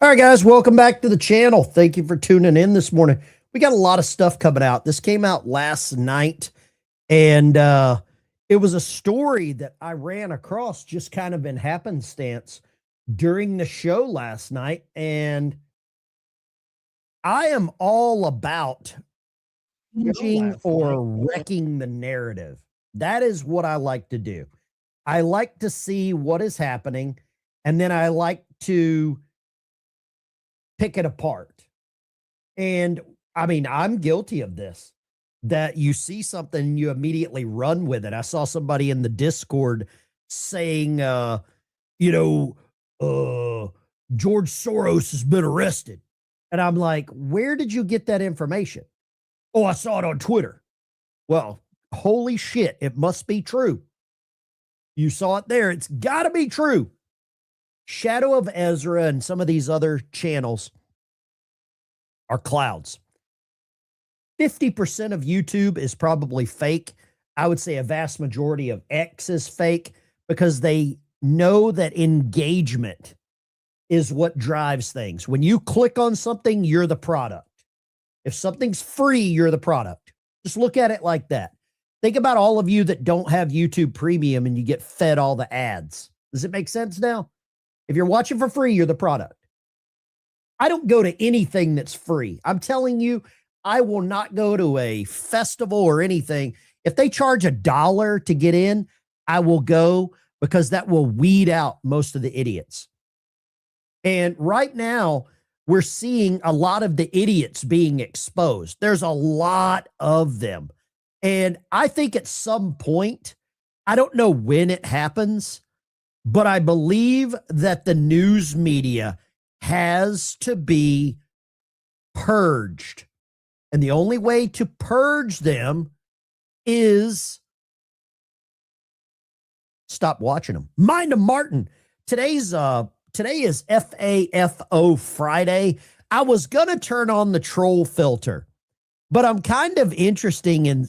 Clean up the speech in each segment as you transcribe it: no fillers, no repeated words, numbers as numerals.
All right, guys, welcome back to the channel. Thank you for tuning in this morning. We got a lot of stuff coming out. This came out last night, and it was a story that I ran across just kind of in happenstance during the show last night. And I am all about changing or wrecking the narrative. That is what I like to do. I like to see what is happening, and then I like to pick it apart. And I mean, I'm guilty of this, that you see something and you immediately run with it. I saw somebody in the Discord saying, George Soros has been arrested. And I'm like, where did you get that information? Oh, I saw it on Twitter. Well, holy shit, it must be true. You saw it there. It's got to be true. Shadow of Ezra and some of these other channels are clouds. 50% of YouTube is probably fake. I would say a vast majority of X is fake because they know that engagement is what drives things. When you click on something, you're the product. If something's free, you're the product. Just look at it like that. Think about all of you that don't have YouTube Premium and you get fed all the ads. Does it make sense now? If you're watching for free, you're the product. I don't go to anything that's free. I'm telling you, I will not go to a festival or anything. If they charge $1 to get in, I will go because that will weed out most of the idiots. And right now, we're seeing a lot of the idiots being exposed. There's a lot of them. And I think at some point, I don't know when it happens, but I believe that the news media has to be purged. And the only way to purge them is stop watching them. Mind of Martin. Today is FAFO Friday. I was going to turn on the troll filter, but I'm kind of interested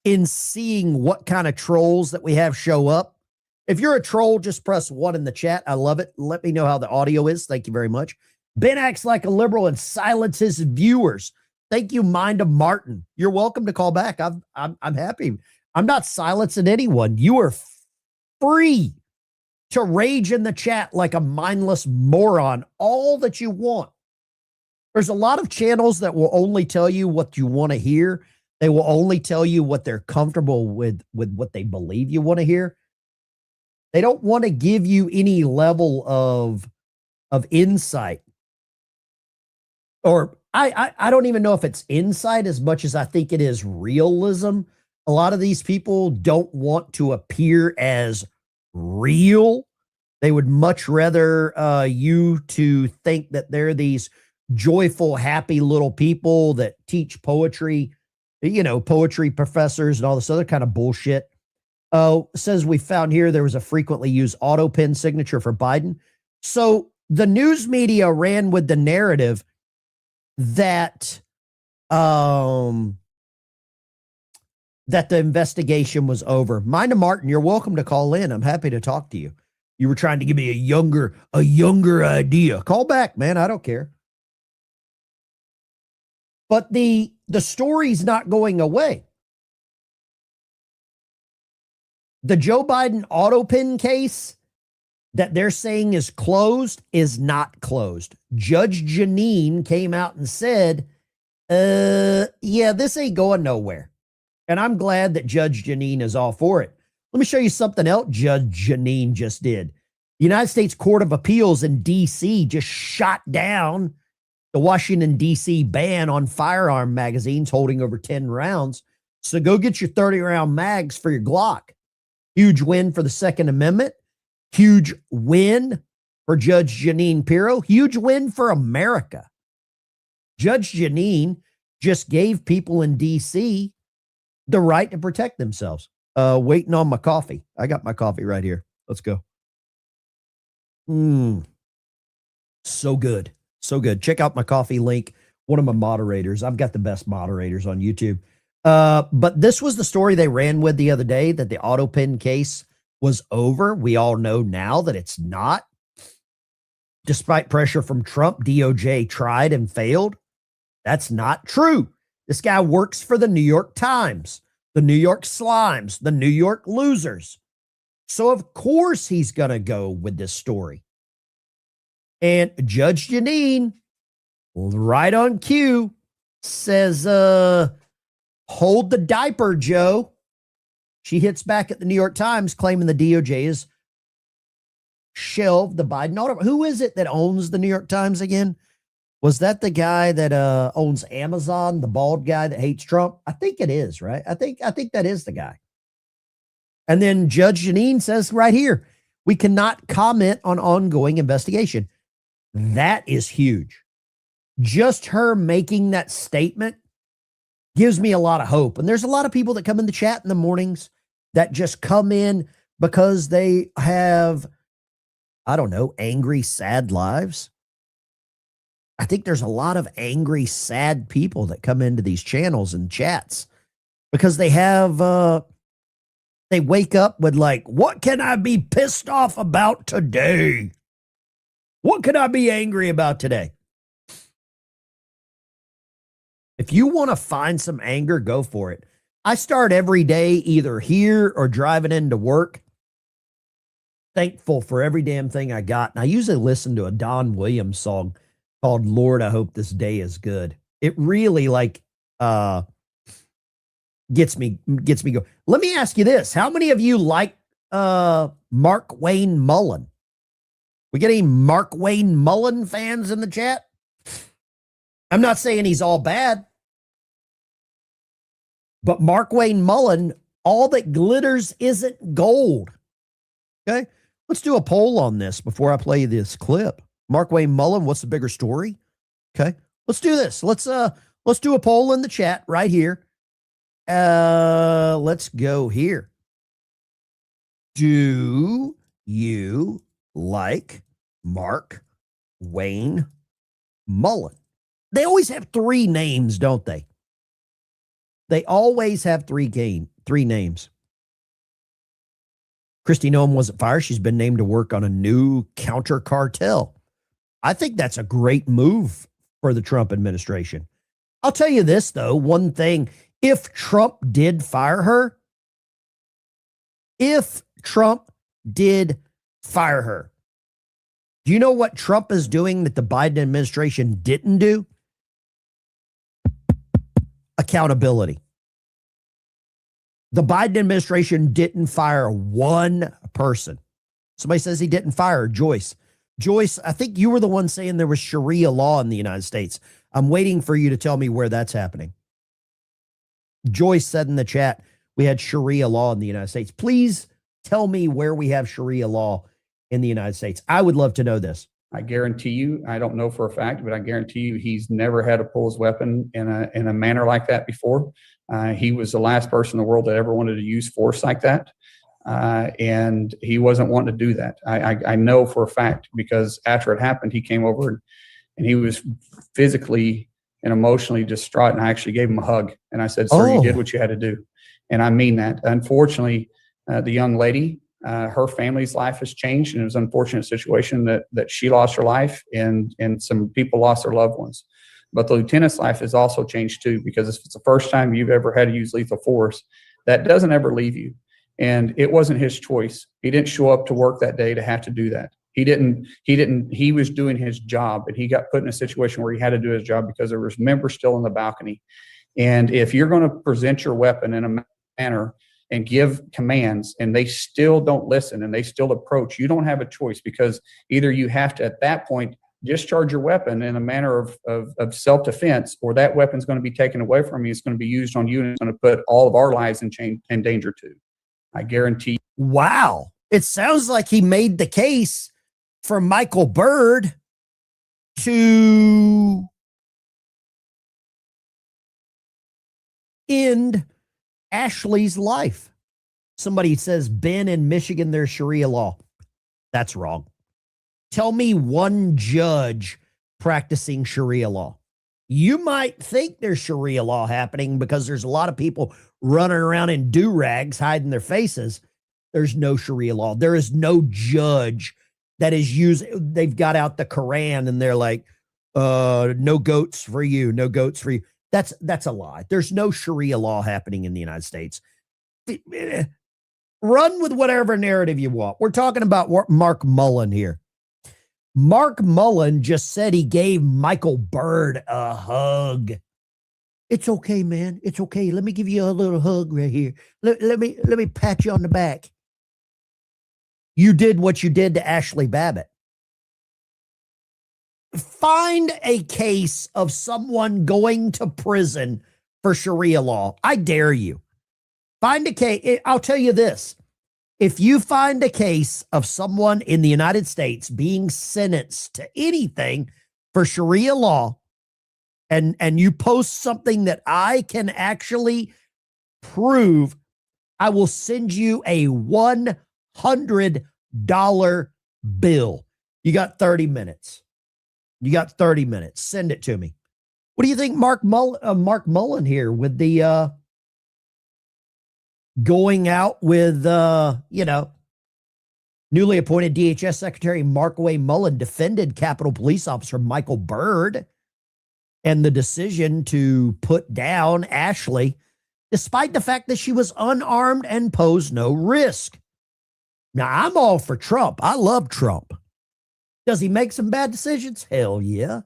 in seeing what kind of trolls that we have show up. If you're a troll, just press 1 in the chat. I love it. Let me know how the audio is. Thank you very much. Ben acts like a liberal and silences viewers. Thank you, Mind of Martin. You're welcome to call back. I'm happy. I'm not silencing anyone. You are free to rage in the chat like a mindless moron all that you want. There's a lot of channels that will only tell you what you want to hear. They will only tell you what they're comfortable with what they believe you want to hear. They don't want to give you any level of insight. Or I don't even know if it's insight as much as I think it is realism. A lot of these people don't want to appear as real. They would much rather you to think that they're these joyful, happy little people that teach poetry, poetry professors and all this other kind of bullshit. Says we found here there was a frequently used Autopen signature for Biden. So the news media ran with the narrative that that the investigation was over. Mind of Martin, you're welcome to call in. I'm happy to talk to you. You were trying to give me a younger idea. Call back, man. I don't care. But the story's not going away. The Joe Biden Autopen case that they're saying is closed is not closed. Judge Janine came out and said, yeah, this ain't going nowhere. And I'm glad that Judge Janine is all for it. Let me show you something else Judge Janine just did. The United States Court of Appeals in D.C. just shot down the Washington, D.C. ban on firearm magazines holding over 10 rounds. So go get your 30-round mags for your Glock. Huge win for the Second Amendment. Huge win for Judge Janine Pirro. Huge win for America. Judge Janine just gave people in D.C. the right to protect themselves. Waiting on my coffee. I got my coffee right here. Let's go. So good. So good. Check out my coffee link. One of my moderators. I've got the best moderators on YouTube. But this was the story they ran with the other day, that the Autopen case was over. We all know now that it's not. despite pressure from Trump, DOJ tried and failed. That's not true. This guy works for the New York Times, the New York Slimes, the New York Losers. So, of course, he's going to go with this story. And Judge Janine, right on cue, says, hold the diaper, Joe. She hits back at the New York Times claiming the DOJ is shelved the Biden order. Who is it that owns the New York Times again? Was that the guy that owns Amazon, the bald guy that hates Trump? I think it is, right? I think that is the guy. And then Judge Janine says right here, we cannot comment on ongoing investigation. That is huge. Just her making that statement gives me a lot of hope. And there's a lot of people that come in the chat in the mornings that just come in because they have, I don't know, angry, sad lives. I think there's a lot of angry, sad people that come into these channels and chats because they have, they wake up with like, what can I be pissed off about today? What can I be angry about today? If you want to find some anger, go for it. I start every day either here or driving into work. Thankful for every damn thing I got. And I usually listen to a Don Williams song called Lord, I Hope This Day Is Good. It really like gets me going. Let me ask you this. How many of you like Mark Wayne Mullen? We get any Mark Wayne Mullen fans in the chat? I'm not saying he's all bad. But Mark Wayne Mullen, all that glitters isn't gold. Okay? Let's do a poll on this before I play this clip. Mark Wayne Mullen, what's the bigger story? Okay? Let's do this. Let's do a poll in the chat right here. Let's go here. Do you like Mark Wayne Mullen? They always have three names, don't they? They always have three names. Kristi Noem wasn't fired. She's been named to work on a new counter cartel. I think that's a great move for the Trump administration. I'll tell you this, though, one thing. If Trump did fire her, do you know what Trump is doing that the Biden administration didn't do? Accountability. The Biden administration didn't fire one person. Somebody says he didn't fire Joyce. Joyce, I think you were the one saying there was Sharia law in the United States. I'm waiting for you to tell me where that's happening. Joyce said in the chat, we had Sharia law in the United States. Please tell me where we have Sharia law in the United States. I would love to know this. I guarantee you, I don't know for a fact, but I guarantee you he's never had to pull his weapon in a manner like that before. He was the last person in the world that ever wanted to use force like that. And he wasn't wanting to do that. I know for a fact because after it happened, he came over and he was physically and emotionally distraught. And I actually gave him a hug. And I said, sir, you did what you had to do. And I mean that. Unfortunately, the young lady, her family's life has changed, and it was an unfortunate situation that she lost her life and some people lost their loved ones. But the lieutenant's life has also changed too, because if it's the first time you've ever had to use lethal force, that doesn't ever leave you. And it wasn't his choice. He didn't show up to work that day to have to do that. He was doing his job, and he got put in a situation where he had to do his job because there was members still in the balcony. And if you're going to present your weapon in a manner and give commands and they still don't listen and they still approach, you don't have a choice, because either you have to, at that point, discharge your weapon in a manner of self-defense, or that weapon's going to be taken away from you. It's going to be used on you, and it's going to put all of our lives in danger too. I guarantee. Wow. It sounds like he made the case for Michael Byrd to end Ashley's life. Somebody says, Ben, in Michigan, there's Sharia law. That's wrong. Tell me one judge practicing Sharia law. You might think there's Sharia law happening because there's a lot of people running around in do-rags hiding their faces. There's no Sharia law. There is no judge that is using, they've got out the Quran and they're like, no goats for you, no goats for you. That's a lie. There's no Sharia law happening in the United States. Run with whatever narrative you want. We're talking about Mark Mullen here. Mark Mullen just said he gave Michael Byrd a hug. It's okay, man. It's okay. Let me give you a little hug right here. Let me pat you on the back. You did what you did to Ashley Babbitt. Find a case of someone going to prison for Sharia law. I dare you. Find a case. I'll tell you this. If you find a case of someone in the United States being sentenced to anything for Sharia law, and you post something that I can actually prove, I will send you a $100 bill. You got 30 minutes. You got 30 minutes. Send it to me. What do you think Mark Mullen here with the going out with, newly appointed DHS Secretary Markway Mullen defended Capitol Police Officer Michael Byrd and the decision to put down Ashley, despite the fact that she was unarmed and posed no risk. Now, I'm all for Trump. I love Trump. Does he make some bad decisions? Hell yeah.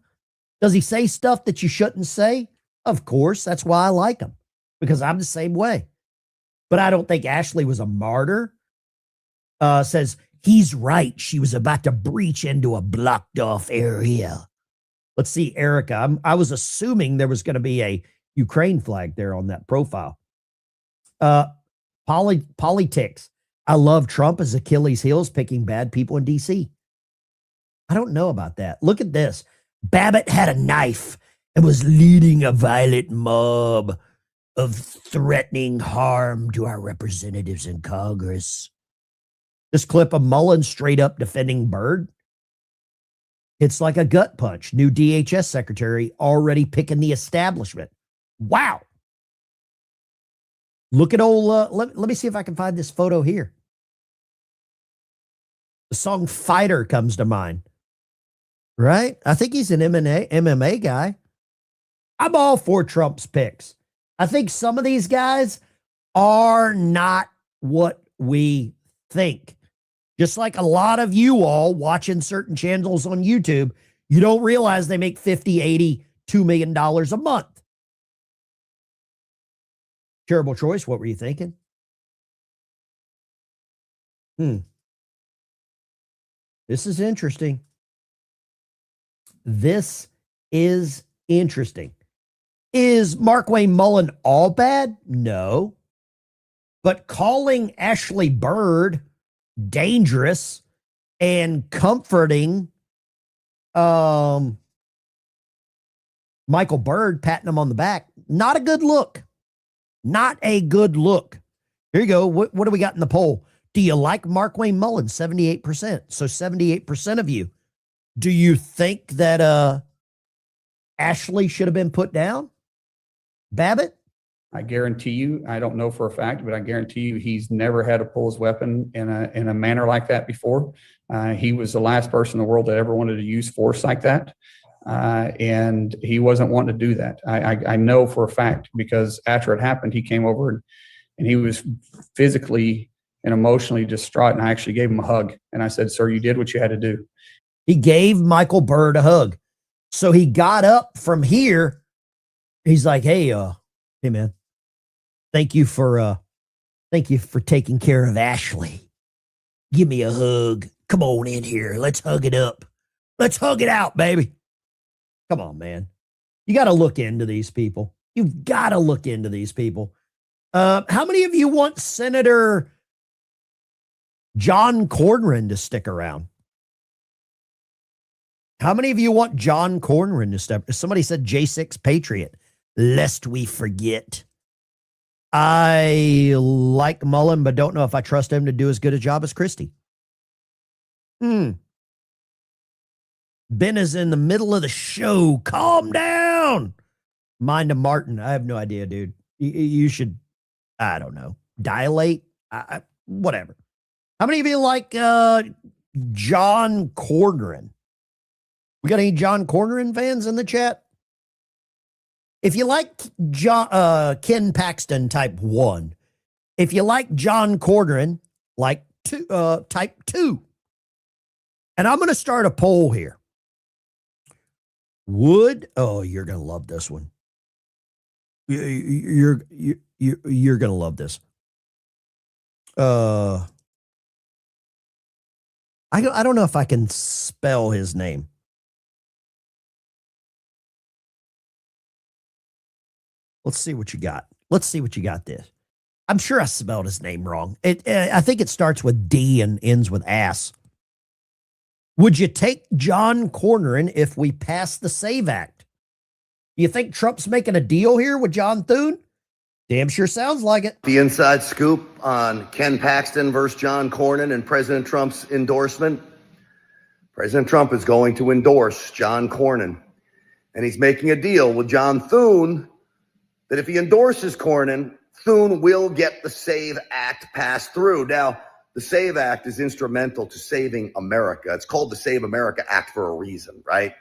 Does he say stuff that you shouldn't say? Of course. That's why I like him, because I'm the same way. But I don't think Ashley was a martyr. Says he's right. She was about to breach into a blocked off area. Let's see, Erica. I was assuming there was going to be a Ukraine flag there on that profile. Politics. I love Trump as Achilles' heels, picking bad people in D.C. I don't know about that. Look at this. Babbitt had a knife and was leading a violent mob of threatening harm to our representatives in Congress. This clip of Mullen straight up defending Byrd. It's like a gut punch. New DHS secretary already picking the establishment. Wow. Look at old, let me see if I can find this photo here. The song Fighter comes to mind, right? I think he's an MMA guy. I'm all for Trump's picks. I think some of these guys are not what we think. Just like a lot of you all watching certain channels on YouTube, you don't realize they make $50, $80, $2 million a month. Terrible choice. What were you thinking? This is interesting. This is interesting. Is Markway Mullen all bad? No. But calling Ashley Byrd dangerous and comforting Michael Byrd, patting him on the back, not a good look. Not a good look. Here you go. What do we got in the poll? Do you like Markway Mullen? 78%. So 78% of you. Do you think that Ashley should have been put down? Babbitt? I guarantee you, I don't know for a fact, but I guarantee you he's never had to pull his weapon in a manner like that before. He was the last person in the world that ever wanted to use force like that. And he wasn't wanting to do that. I know for a fact, because after it happened, he came over and he was physically and emotionally distraught. And I actually gave him a hug. And I said, sir, you did what you had to do. He gave Michael Byrd a hug. So he got up from here. He's like, hey man, thank you for taking care of Ashley. Give me a hug. Come on in here. Let's hug it up. Let's hug it out, baby. Come on, man. You got to look into these people. You've got to look into these people. How many of you want Senator John Cornyn to stick around? How many of you want John Cornyn to step? Somebody said J6 Patriot, lest we forget. I like Mullen, but don't know if I trust him to do as good a job as Christie. Ben is in the middle of the show. Calm down. Mind of Martin. I have no idea, dude. You should, I don't know, dilate. Whatever. How many of you like John Cornyn. We got any John Cornyn fans in the chat? If you like Ken Paxton, type 1. If you like John Cornyn, like type 2. And I'm going to start a poll here. You're going to love this one. You're going to love this. I don't know if I can spell his name. Let's see what you got. Let's see what you got this. I'm sure I spelled his name wrong. I think it starts with D and ends with ass. Would you take John Cornyn if we pass the SAVE Act? You think Trump's making a deal here with John Thune? Damn sure sounds like it. The inside scoop on Ken Paxton versus John Cornyn and President Trump's endorsement. President Trump is going to endorse John Cornyn, and he's making a deal with John Thune that if he endorses Cornyn, Thune will get the SAVE Act passed through. Now, the SAVE Act is instrumental to saving America. It's called the Save America Act for a reason, right?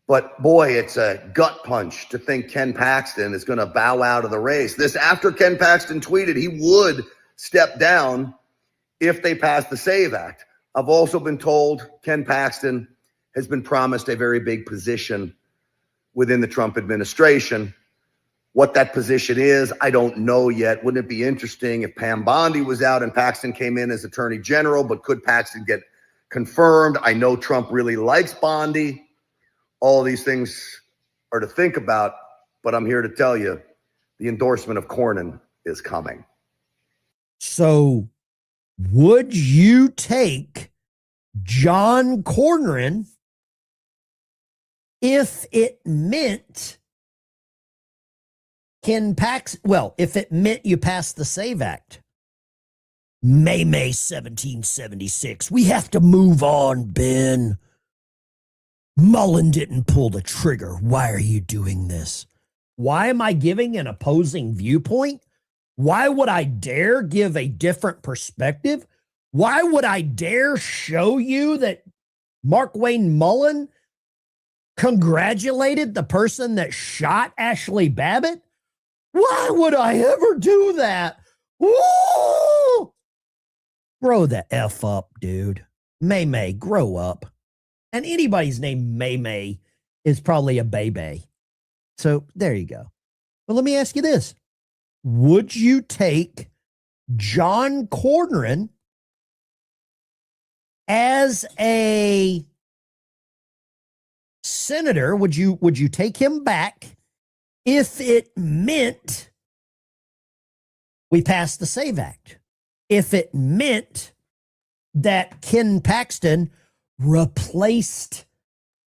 But boy, it's a gut punch to think Ken Paxton is going to bow out of the race. This after Ken Paxton tweeted he would step down if they pass the SAVE Act. I've also been told Ken Paxton has been promised a very big position within the Trump administration. What that position is, I don't know yet. Wouldn't it be interesting if Pam Bondi was out and Paxton came in as Attorney General, but could Paxton get confirmed? I know Trump really likes Bondi. All of these things are to think about, but I'm here to tell you the endorsement of Cornyn is coming. So would you take John Cornyn if it meant if it meant you passed the SAVE Act? May 1776. We have to move on, Ben. Mullen didn't pull the trigger. Why are you doing this? Why am I giving an opposing viewpoint? Why would I dare give a different perspective? Why would I dare show you that Mark Wayne Mullen congratulated the person that shot Ashley Babbitt? Why would I ever do that? Woo! Grow the F up, dude. May, grow up. And anybody's name May is probably a baby. So there you go. But let me ask you this. Would you take John Cornyn as a senator? Would you take him back if it meant we passed the SAVE Act? If it meant that Ken Paxton replaced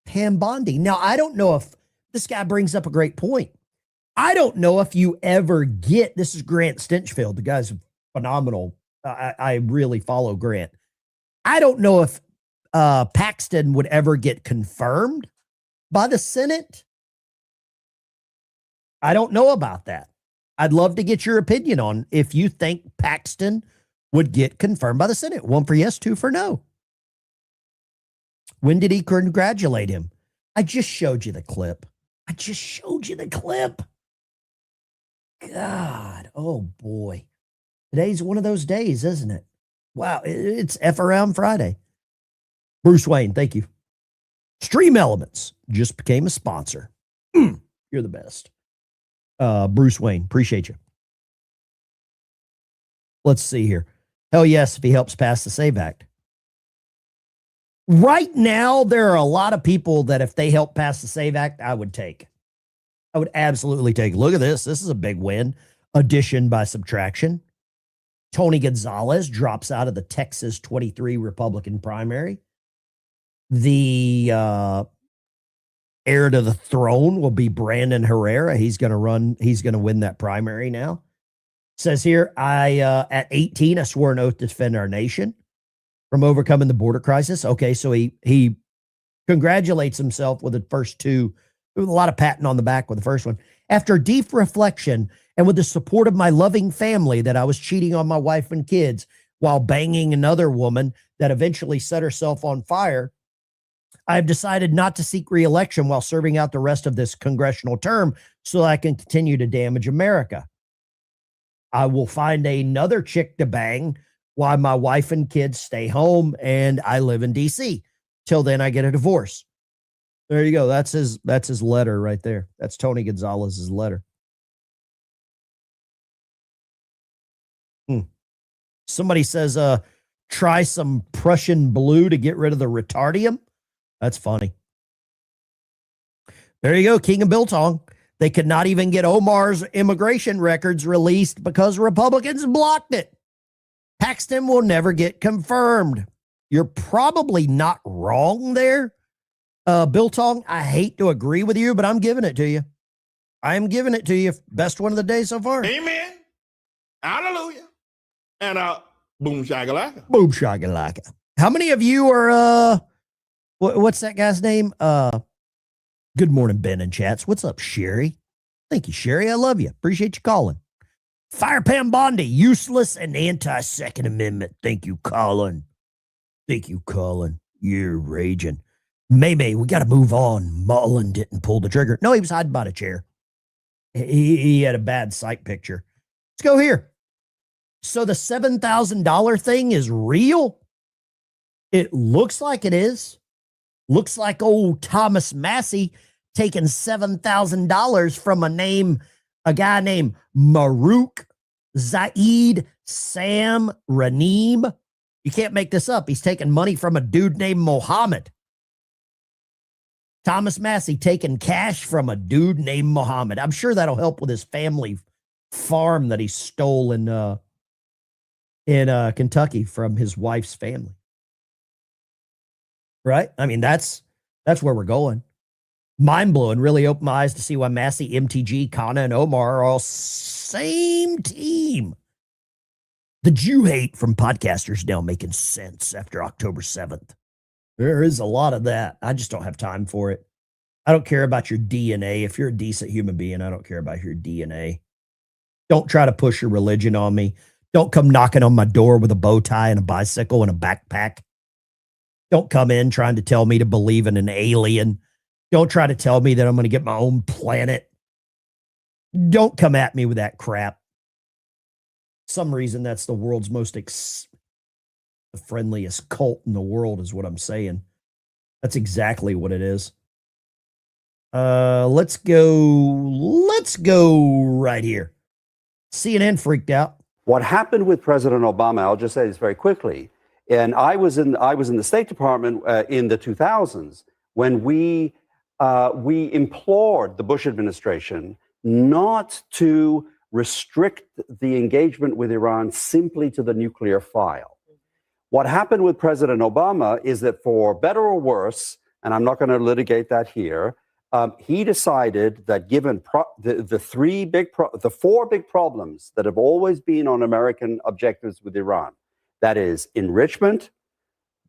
Pam Bondi? Now, I don't know if this guy brings up a great point. I don't know if you ever get, this is Grant Stinchfield. The guy's phenomenal. I really follow Grant. I don't know if Paxton would ever get confirmed by the Senate. I don't know about that. I'd love to get your opinion on if you think Paxton would get confirmed by the Senate. 1 for yes, 2 for no. When did he congratulate him? I just showed you the clip. God, oh boy. Today's one of those days, isn't it? Wow, it's F Around Friday. Bruce Wayne, thank you. Stream Elements just became a sponsor. You're the best. Bruce Wayne, appreciate you. Let's see here. Hell yes, if he helps pass the SAVE Act. Right now, there are a lot of people that if they help pass the SAVE Act, I would take. I would absolutely take. Look at this. This is a big win. Addition by subtraction. Tony Gonzalez drops out of the Texas 23 Republican primary. The heir to the throne will be Brandon Herrera. He's going to win that primary now. Says here, at 18, I swore an oath to defend our nation from overcoming the border crisis. Okay, so he congratulates himself with the first two. With a lot of patting on the back with the first one. After deep reflection and with the support of my loving family that I was cheating on my wife and kids while banging another woman that eventually set herself on fire, I've decided not to seek re-election while serving out the rest of this congressional term so that I can continue to damage America. I will find another chick to bang while my wife and kids stay home and I live in DC. Till then, I get a divorce. There you go. That's his letter right there. That's Tony Gonzalez's letter. Somebody says, try some Prussian blue to get rid of the retardium. That's funny. There you go, King of Biltong. They could not even get Omar's immigration records released because Republicans blocked it. Paxton will never get confirmed. You're probably not wrong there, Biltong. I hate to agree with you, but I'm giving it to you. I am giving it to you. Best one of the day so far. Amen. Hallelujah. And boom shakalaka. Boom shakalaka. How many of you are what's that guy's name? Good morning, Ben and Chats. What's up, Sherry? Thank you, Sherry. I love you. Appreciate you calling. Firepan Bondi, useless and anti-Second Amendment. Thank you, Colin. Thank you, Colin. You're raging. May, we got to move on. Mullen didn't pull the trigger. No, he was hiding by a chair. He had a bad sight picture. Let's go here. So the $7,000 thing is real? It looks like it is. Looks like old Thomas Massey taking $7,000 from a guy named Maruk Zaid Sam Raneem. You can't make this up. He's taking money from a dude named Mohammed. Thomas Massey taking cash from a dude named Mohammed. I'm sure that'll help with his family farm that he stole in Kentucky from his wife's family. Right? I mean, that's where we're going. Mind blowing. Really opened my eyes to see why Massey, MTG, Kana, and Omar are all same team. The Jew hate from podcasters now making sense after October 7th. There is a lot of that. I just don't have time for it. I don't care about your DNA. If you're a decent human being, I don't care about your DNA. Don't try to push your religion on me. Don't come knocking on my door with a bow tie and a bicycle and a backpack. Don't come in trying to tell me to believe in an alien. Don't try to tell me that I'm going to get my own planet. Don't come at me with that crap. Some reason that's the world's most the friendliest cult in the world is what I'm saying. That's exactly what it is. Let's go right here. CNN freaked out. What happened with President Obama, I'll just say this very quickly. And I was in the State Department in the 2000s when we implored the Bush administration not to restrict the engagement with Iran simply to the nuclear file. What happened with President Obama is that, for better or worse, and I'm not going to litigate that here, he decided that given the four big problems that have always been on American objectives with Iran, that is enrichment,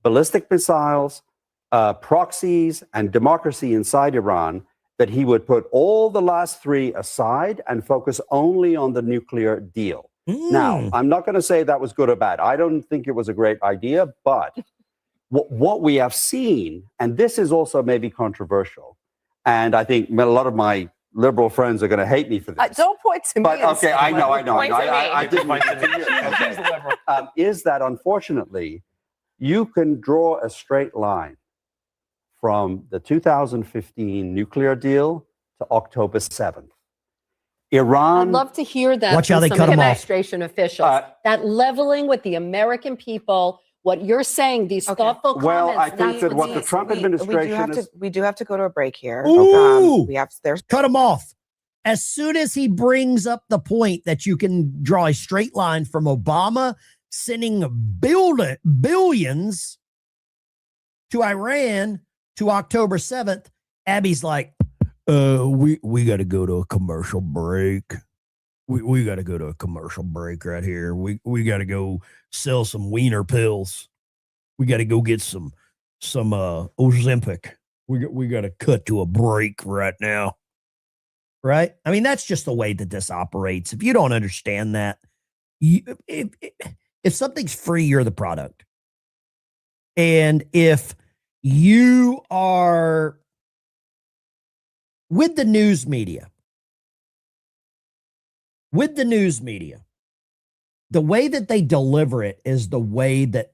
ballistic missiles, proxies, and democracy inside Iran, that he would put all the last three aside and focus only on the nuclear deal. Now, I'm not going to say that was good or bad. I don't think it was a great idea, but what we have seen, and this is also maybe controversial, and I think a lot of my liberal friends are going to hate me for this. Don't point to me. But okay, I know. Point to me. I didn't point to me. Is that, unfortunately, you can draw a straight line from the 2015 nuclear deal to October 7th. Iran. I'd love to hear that Watch how from they some cut 'em off. administration officials. That leveling with the American people, what you're saying, these thoughtful comments. Well, I think that's that what what's the Trump administration is. We do have to go to a break here. Ooh. There's Cut him off. As soon as he brings up the point that you can draw a straight line from Obama sending billions to Iran to October 7th, Abby's like, we got to go to a commercial break. We got to go to a commercial break right here. We got to go sell some wiener pills. We got to go get some Ozempic. We got to cut to a break right now. Right? I mean, that's just the way that this operates. If you don't understand that, if something's free, you're the product. And if you are with the news media, the way that they deliver it is the way that,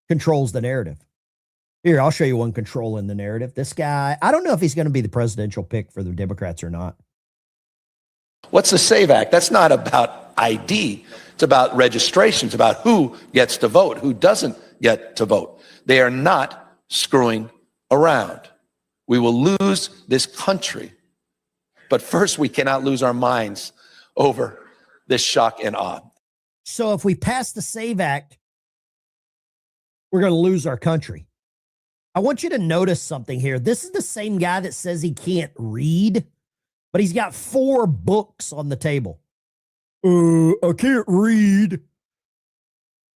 controls the narrative. Here, I'll show you one controlling the narrative. This guy, I don't know if he's going to be the presidential pick for the Democrats or not. What's the SAVE Act? That's not about ID. It's about registration. It's about who gets to vote, who doesn't get to vote. They are not screwing around. We will lose this country. But first, we cannot lose our minds over this shock and awe. So if we pass the SAVE Act, we're going to lose our country. I want you to notice something here. This is the same guy that says he can't read, but he's got 4 books on the table. I can't read.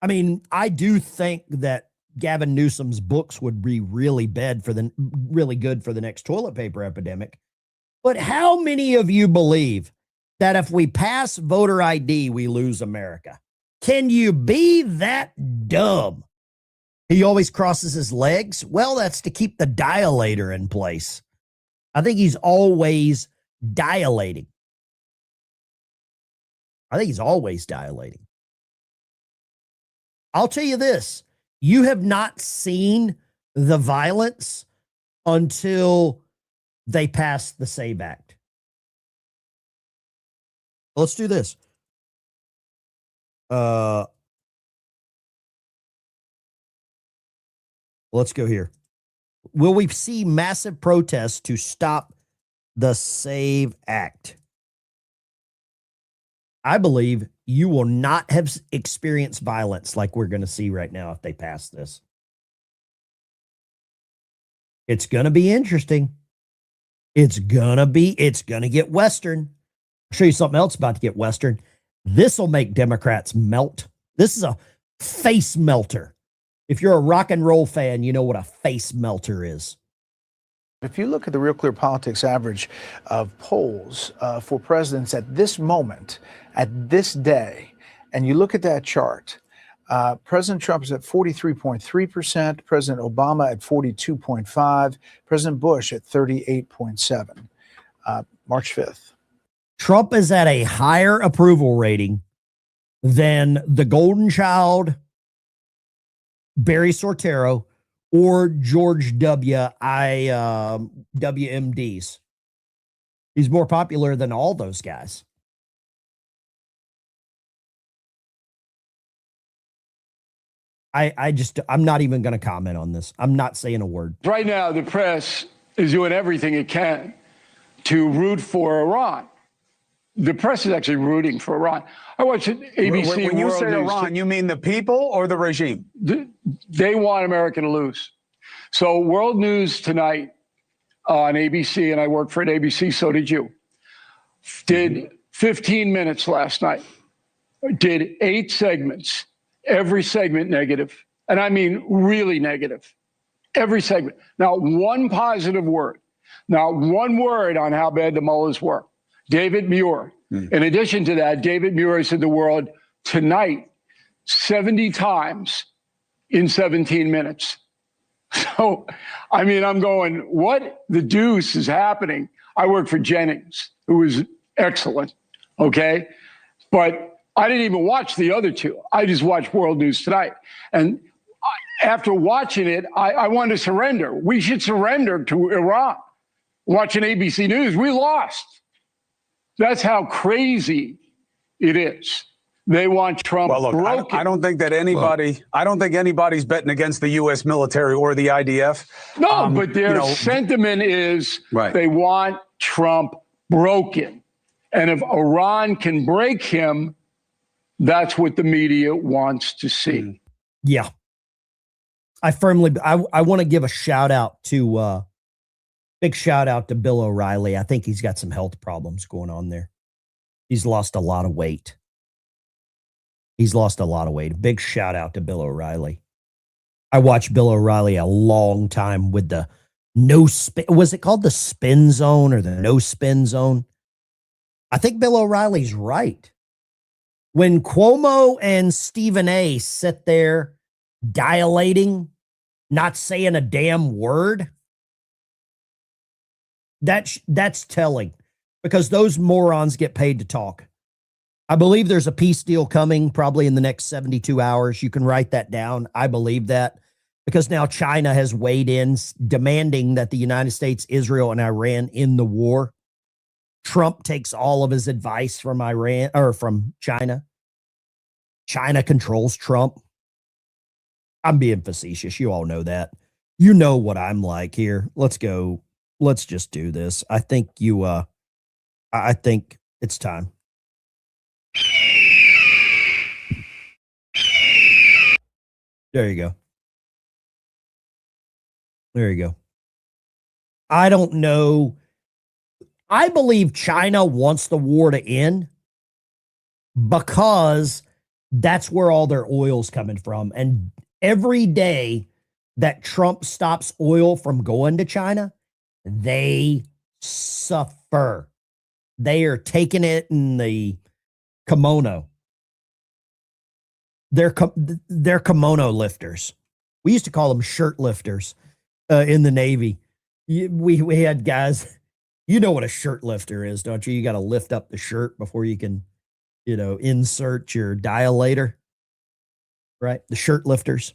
I mean, I do think that Gavin Newsom's books would be really good for the next toilet paper epidemic. But how many of you believe that if we pass voter ID, we lose America? Can you be that dumb? He always crosses his legs. Well, that's to keep the dilator in place. I think he's always dilating. I'll tell you this. You have not seen the violence until they pass the SAVE Act. Let's do this. Let's go here. Will we see massive protests to stop the SAVE Act? I believe you will not have experienced violence like we're going to see right now if they pass this. It's going to be interesting. It's going to get Western. I'll show you something else about to get Western. This will make Democrats melt. This is a face melter. If you're a rock and roll fan, you know what a face melter is. If you look at the Real Clear Politics average of polls for presidents at this moment, at this day, and you look at that chart, President Trump is at 43.3%, President Obama at 42.5%, President Bush at 38.7%. March 5th. Trump is at a higher approval rating than the golden child, Barry Soetoro, or George WMDs. He's more popular than all those guys. I'm not even going to comment on this. I'm not saying a word. Right now, the press is doing everything it can to root for Iran. The press is actually rooting for Iran. I watched ABC. When you World say News Iran, you mean the people or the regime? They want America to lose. So World News tonight on ABC, and I work for an ABC, so did you, did 15 minutes last night, did 8 segments, every segment negative. And I mean really negative, every segment. Not one positive word, not one word on how bad the mullahs were. David Muir. In addition to that, David Muir said the world tonight 70 times in 17 minutes. So, I mean, I'm going, what the deuce is happening? I work for Jennings, who was excellent, okay? But I didn't even watch the other 2. I just watched World News Tonight. And after watching it, I wanted to surrender. We should surrender to Iran. Watching ABC News, we lost. That's how crazy it is. They want Trump broken. I don't think that anybody. I don't think anybody's betting against the U.S. military or the IDF. No, but their sentiment is they want Trump broken, and if Iran can break him, that's what the media wants to see. Yeah, I want to give a shout out to. Big shout out to Bill O'Reilly. I think he's got some health problems going on there. He's lost a lot of weight. Big shout out to Bill O'Reilly. I watched Bill O'Reilly a long time with the no spin. Was it called the spin zone or the no spin zone? I think Bill O'Reilly's right. When Cuomo and Stephen A sit there dilating, not saying a damn word, that's telling, because those morons get paid to talk. I believe there's a peace deal coming probably in the next 72 hours. You can write that down. I believe that, because now China has weighed in demanding that the United States, Israel, and Iran end the war. Trump takes all of his advice from Iran or from China. China controls Trump. I'm being facetious. You all know that. You know what I'm like here. Let's go. Let's just do this. I think I think it's time. There you go. There you go. I don't know. I believe China wants the war to end because that's where all their oil's coming from. And every day that Trump stops oil from going to China, they suffer. They are taking it in the kimono. They're kimono lifters. We used to call them shirt lifters in the Navy. We had guys. You know what a shirt lifter is, don't you? You got to lift up the shirt before you can, insert your dilator, right? The shirt lifters.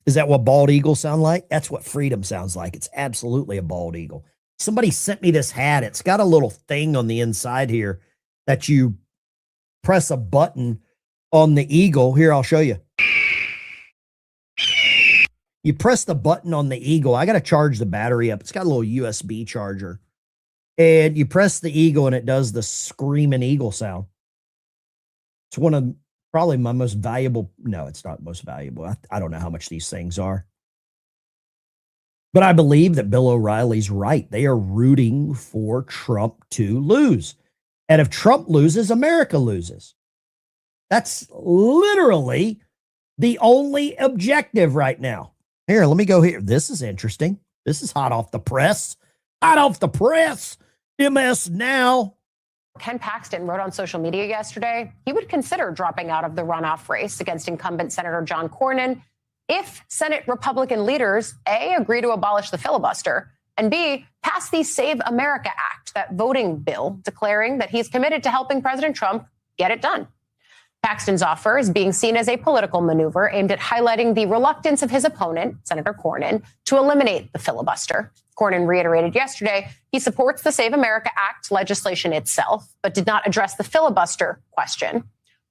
Is that what bald eagles sound like? That's what freedom sounds like. It's absolutely a bald eagle. Somebody sent me this hat. It's got a little thing on the inside here that you press a button on the eagle. Here, I'll show you. You press the button on the eagle. I got to charge the battery up. It's got a little USB charger. And you press the eagle and it does the screaming eagle sound. It's one of probably my most valuable. No, it's not most valuable. I don't know how much these things are. But I believe that Bill O'Reilly's right. They are rooting for Trump to lose. And if Trump loses, America loses. That's literally the only objective right now. Here, let me go here. This is interesting. This is hot off the press. Hot off the press. MS Now. Ken Paxton wrote on social media yesterday he would consider dropping out of the runoff race against incumbent Senator John Cornyn if Senate Republican leaders, A, agree to abolish the filibuster, and B, pass the Save America Act, that voting bill declaring that he's committed to helping President Trump get it done. Paxton's offer is being seen as a political maneuver aimed at highlighting the reluctance of his opponent, Senator Cornyn, to eliminate the filibuster. Cornyn reiterated yesterday he supports the Save America Act legislation itself, but did not address the filibuster question.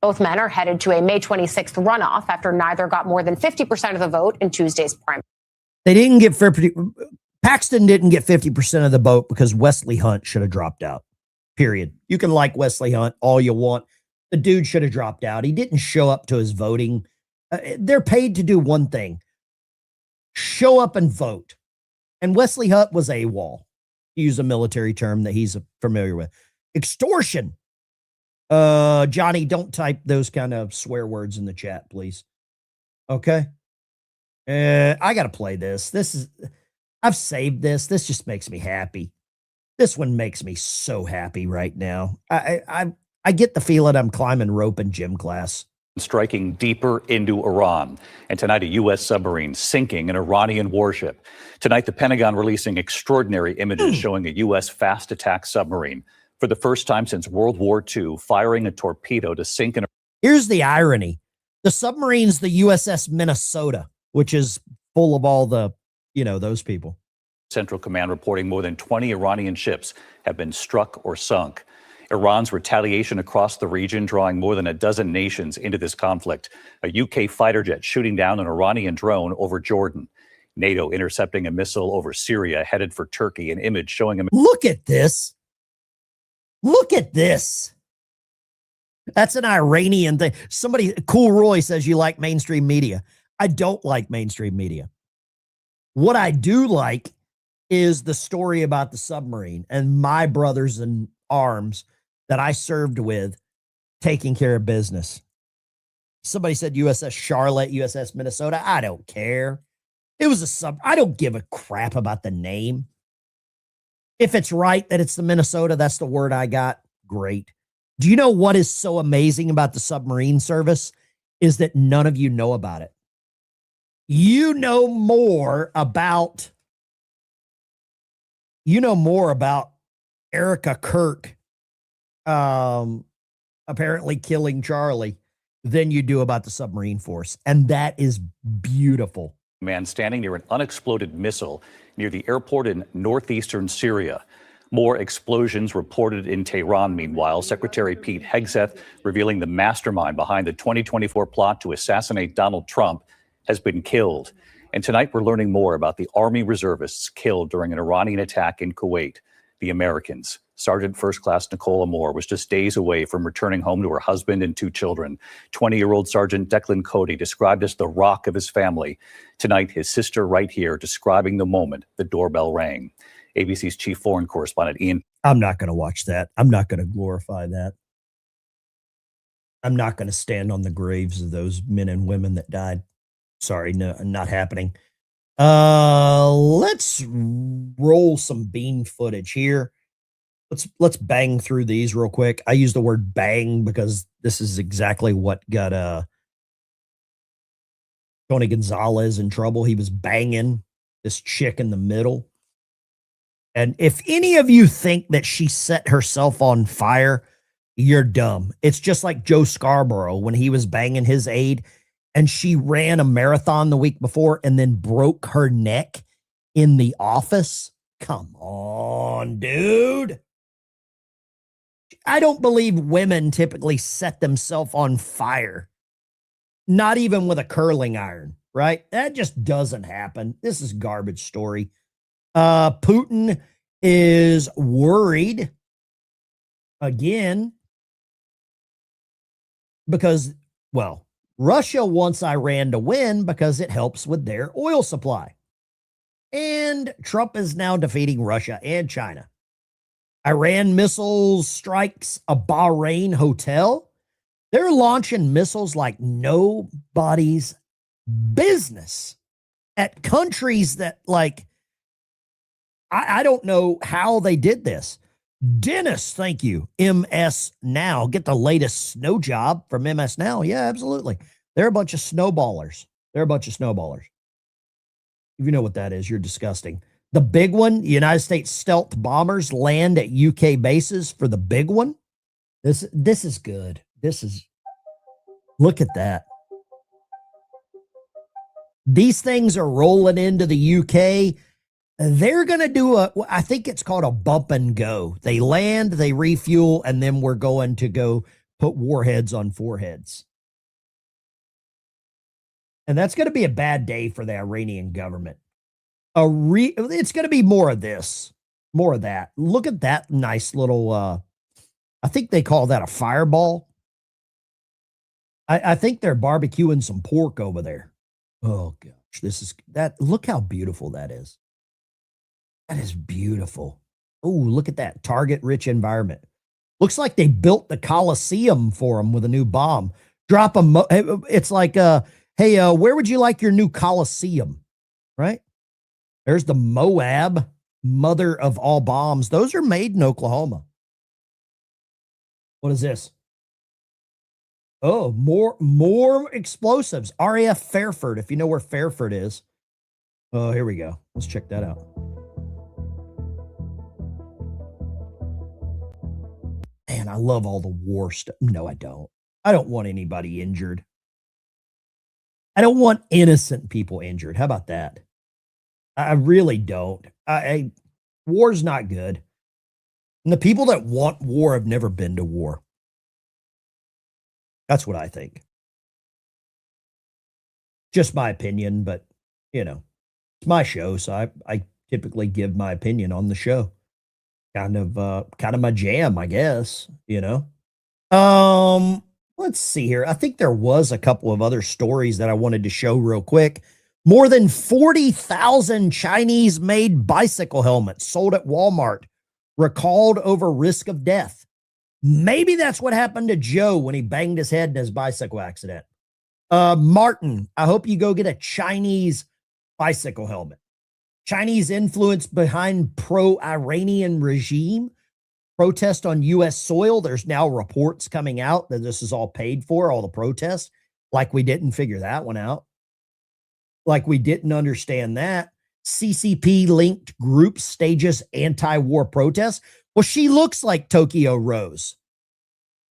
Both men are headed to a May 26th runoff after neither got more than 50% of the vote in Tuesday's primary. They didn't get 50. Paxton didn't get 50% of the vote because Wesley Hunt should have dropped out. Period. You can like Wesley Hunt all you want. The dude should have dropped out. He didn't show up to his voting. They're paid to do one thing: show up and vote. And Wesley Hunt was AWOL. Use a military term that he's familiar with. Extortion. Johnny, don't type those kind of swear words in the chat, please. Okay. I got to play this. I've saved this. This just makes me happy. This one makes me so happy right now. I get the feeling I'm climbing rope in gym class. Striking deeper into Iran. And tonight, a U.S. submarine sinking an Iranian warship. Tonight, the Pentagon releasing extraordinary images showing a U.S. fast attack submarine. For the first time since World War II, firing a torpedo to sink an... Here's the irony. The submarine's the USS Minnesota, which is full of all the, those people. Central Command reporting more than 20 Iranian ships have been struck or sunk. Iran's retaliation across the region, drawing more than a dozen nations into this conflict. A UK fighter jet shooting down an Iranian drone over Jordan. NATO intercepting a missile over Syria headed for Turkey. An image showing a... Look at this. Look at this. That's an Iranian thing. Somebody, Cool Roy, says you like mainstream media. I don't like mainstream media. What I do like is the story about the submarine and my brothers in arms that I served with taking care of business. Somebody said USS Charlotte, USS Minnesota. I don't care. It was I don't give a crap about the name. If it's right that it's the Minnesota, that's the word I got. Great. Do you know what is so amazing about the submarine service? Is that none of you know about it. You know more about Erica Kirk apparently killing Charlie than you do about the submarine force. And that is beautiful. Man standing near an unexploded missile near the airport in northeastern Syria. More explosions reported in Tehran. Meanwhile, Secretary Pete Hegseth revealing the mastermind behind the 2024 plot to assassinate Donald Trump has been killed. And tonight we're learning more about the Army reservists killed during an Iranian attack in Kuwait, the Americans. Sergeant First Class Nicola Moore was just days away from returning home to her husband and 2 children. 20-year-old Sergeant Declan Cody, described as the rock of his family. Tonight, his sister right here describing the moment the doorbell rang. ABC's chief foreign correspondent, Ian. I'm not going to watch that. I'm not going to glorify that. I'm not going to stand on the graves of those men and women that died. Sorry, no, not happening. Let's roll some bean footage here. Let's bang through these real quick. I use the word bang because this is exactly what got Tony Gonzalez in trouble. He was banging this chick in the middle. And if any of you think that she set herself on fire, you're dumb. It's just like Joe Scarborough when he was banging his aide and she ran a marathon the week before and then broke her neck in the office. Come on, dude. I don't believe women typically set themselves on fire. Not even with a curling iron, right? That just doesn't happen. This is garbage story. Putin is worried again because, well, Russia wants Iran to win because it helps with their oil supply. And Trump is now defeating Russia and China. Iran missiles strikes a Bahrain hotel. They're launching missiles like nobody's business at countries that, like, I don't know how they did this. Dennis, thank you. MS Now. Get the latest snow job from MS Now. Yeah, absolutely. They're a bunch of snowballers. If you know what that is, you're disgusting. The big one, United States stealth bombers land at UK bases for the big one. This is good. Look at that. These things are rolling into the UK. They're going to do I think it's called a bump and go. They land, they refuel, and then we're going to go put warheads on foreheads. And that's going to be a bad day for the Iranian government. It's going to be more of this, more of that. Look at that nice little, I think they call that a fireball. I think they're barbecuing some pork over there. Oh gosh, look how beautiful that is. That is beautiful. Oh, look at that target-rich environment. Looks like they built the Coliseum for them with a new bomb. Drop them. It's like, hey, where would you like your new Coliseum? Right? There's the Moab, mother of all bombs. Those are made in Oklahoma. What is this? Oh, more explosives. RAF Fairford, if you know where Fairford is. Oh, here we go. Let's check that out. Man, I love all the war stuff. No, I don't. I don't want anybody injured. I don't want innocent people injured. How about that? I really don't. War's not good. And the people that want war have never been to war. That's what I think. Just my opinion, but, it's my show, so I typically give my opinion on the show. Kind of my jam, I guess, Let's see here. I think there was a couple of other stories that I wanted to show real quick. More than 40,000 Chinese-made bicycle helmets sold at Walmart, recalled over risk of death. Maybe that's what happened to Joe when he banged his head in his bicycle accident. Martin, I hope you go get a Chinese bicycle helmet. Chinese influence behind pro-Iranian regime. protest on U.S. soil. There's now reports coming out that this is all paid for, all the protests. Like we didn't figure that one out. Like we didn't understand that. CCP linked group stages anti-war protests. Well, she looks like Tokyo Rose.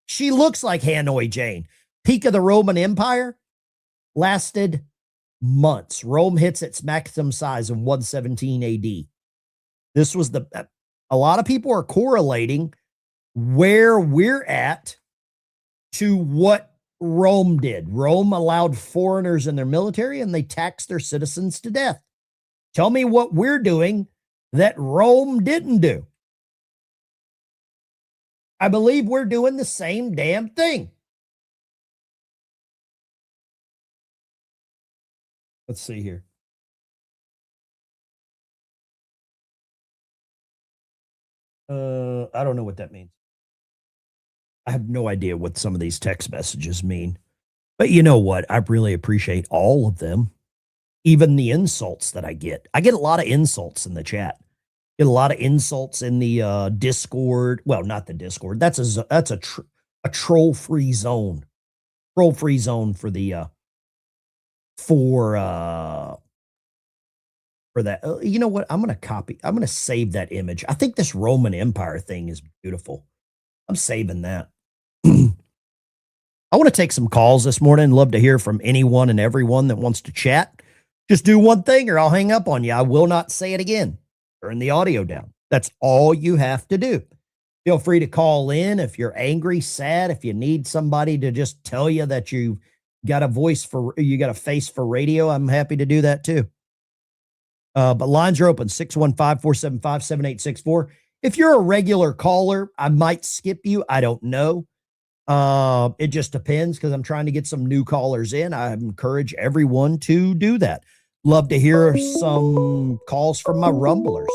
She looks like Hanoi Jane. Peak of the Roman Empire lasted months. Rome hits its maximum size in 117 AD. This was a lot of people are correlating where we're at to what Rome did. Rome allowed foreigners in their military and they taxed their citizens to death. Tell me what we're doing that Rome didn't do. I believe we're doing the same damn thing. Let's see here. I don't know what that means. I have no idea what some of these text messages mean. But you know what? I really appreciate all of them. Even the insults that I get. I get a lot of insults in the chat. Get a lot of insults in the Discord. Well, not the Discord. That's a troll-free zone. Troll-free zone for the for that. You know what? I'm going to save that image. I think this Roman Empire thing is beautiful. I'm saving that. I want to take some calls this morning. Love to hear from anyone and everyone that wants to chat. Just do one thing or I'll hang up on you. I will not say it again. Turn the audio down. That's all you have to do. Feel free to call in if you're angry, sad, if you need somebody to just tell you that you got a face for radio. I'm happy to do that too. But lines are open, 615-475-7864. If you're a regular caller, I might skip you. I don't know. It just depends because I'm trying to get some new callers in. I encourage everyone to do that. Love to hear some calls from my rumblers.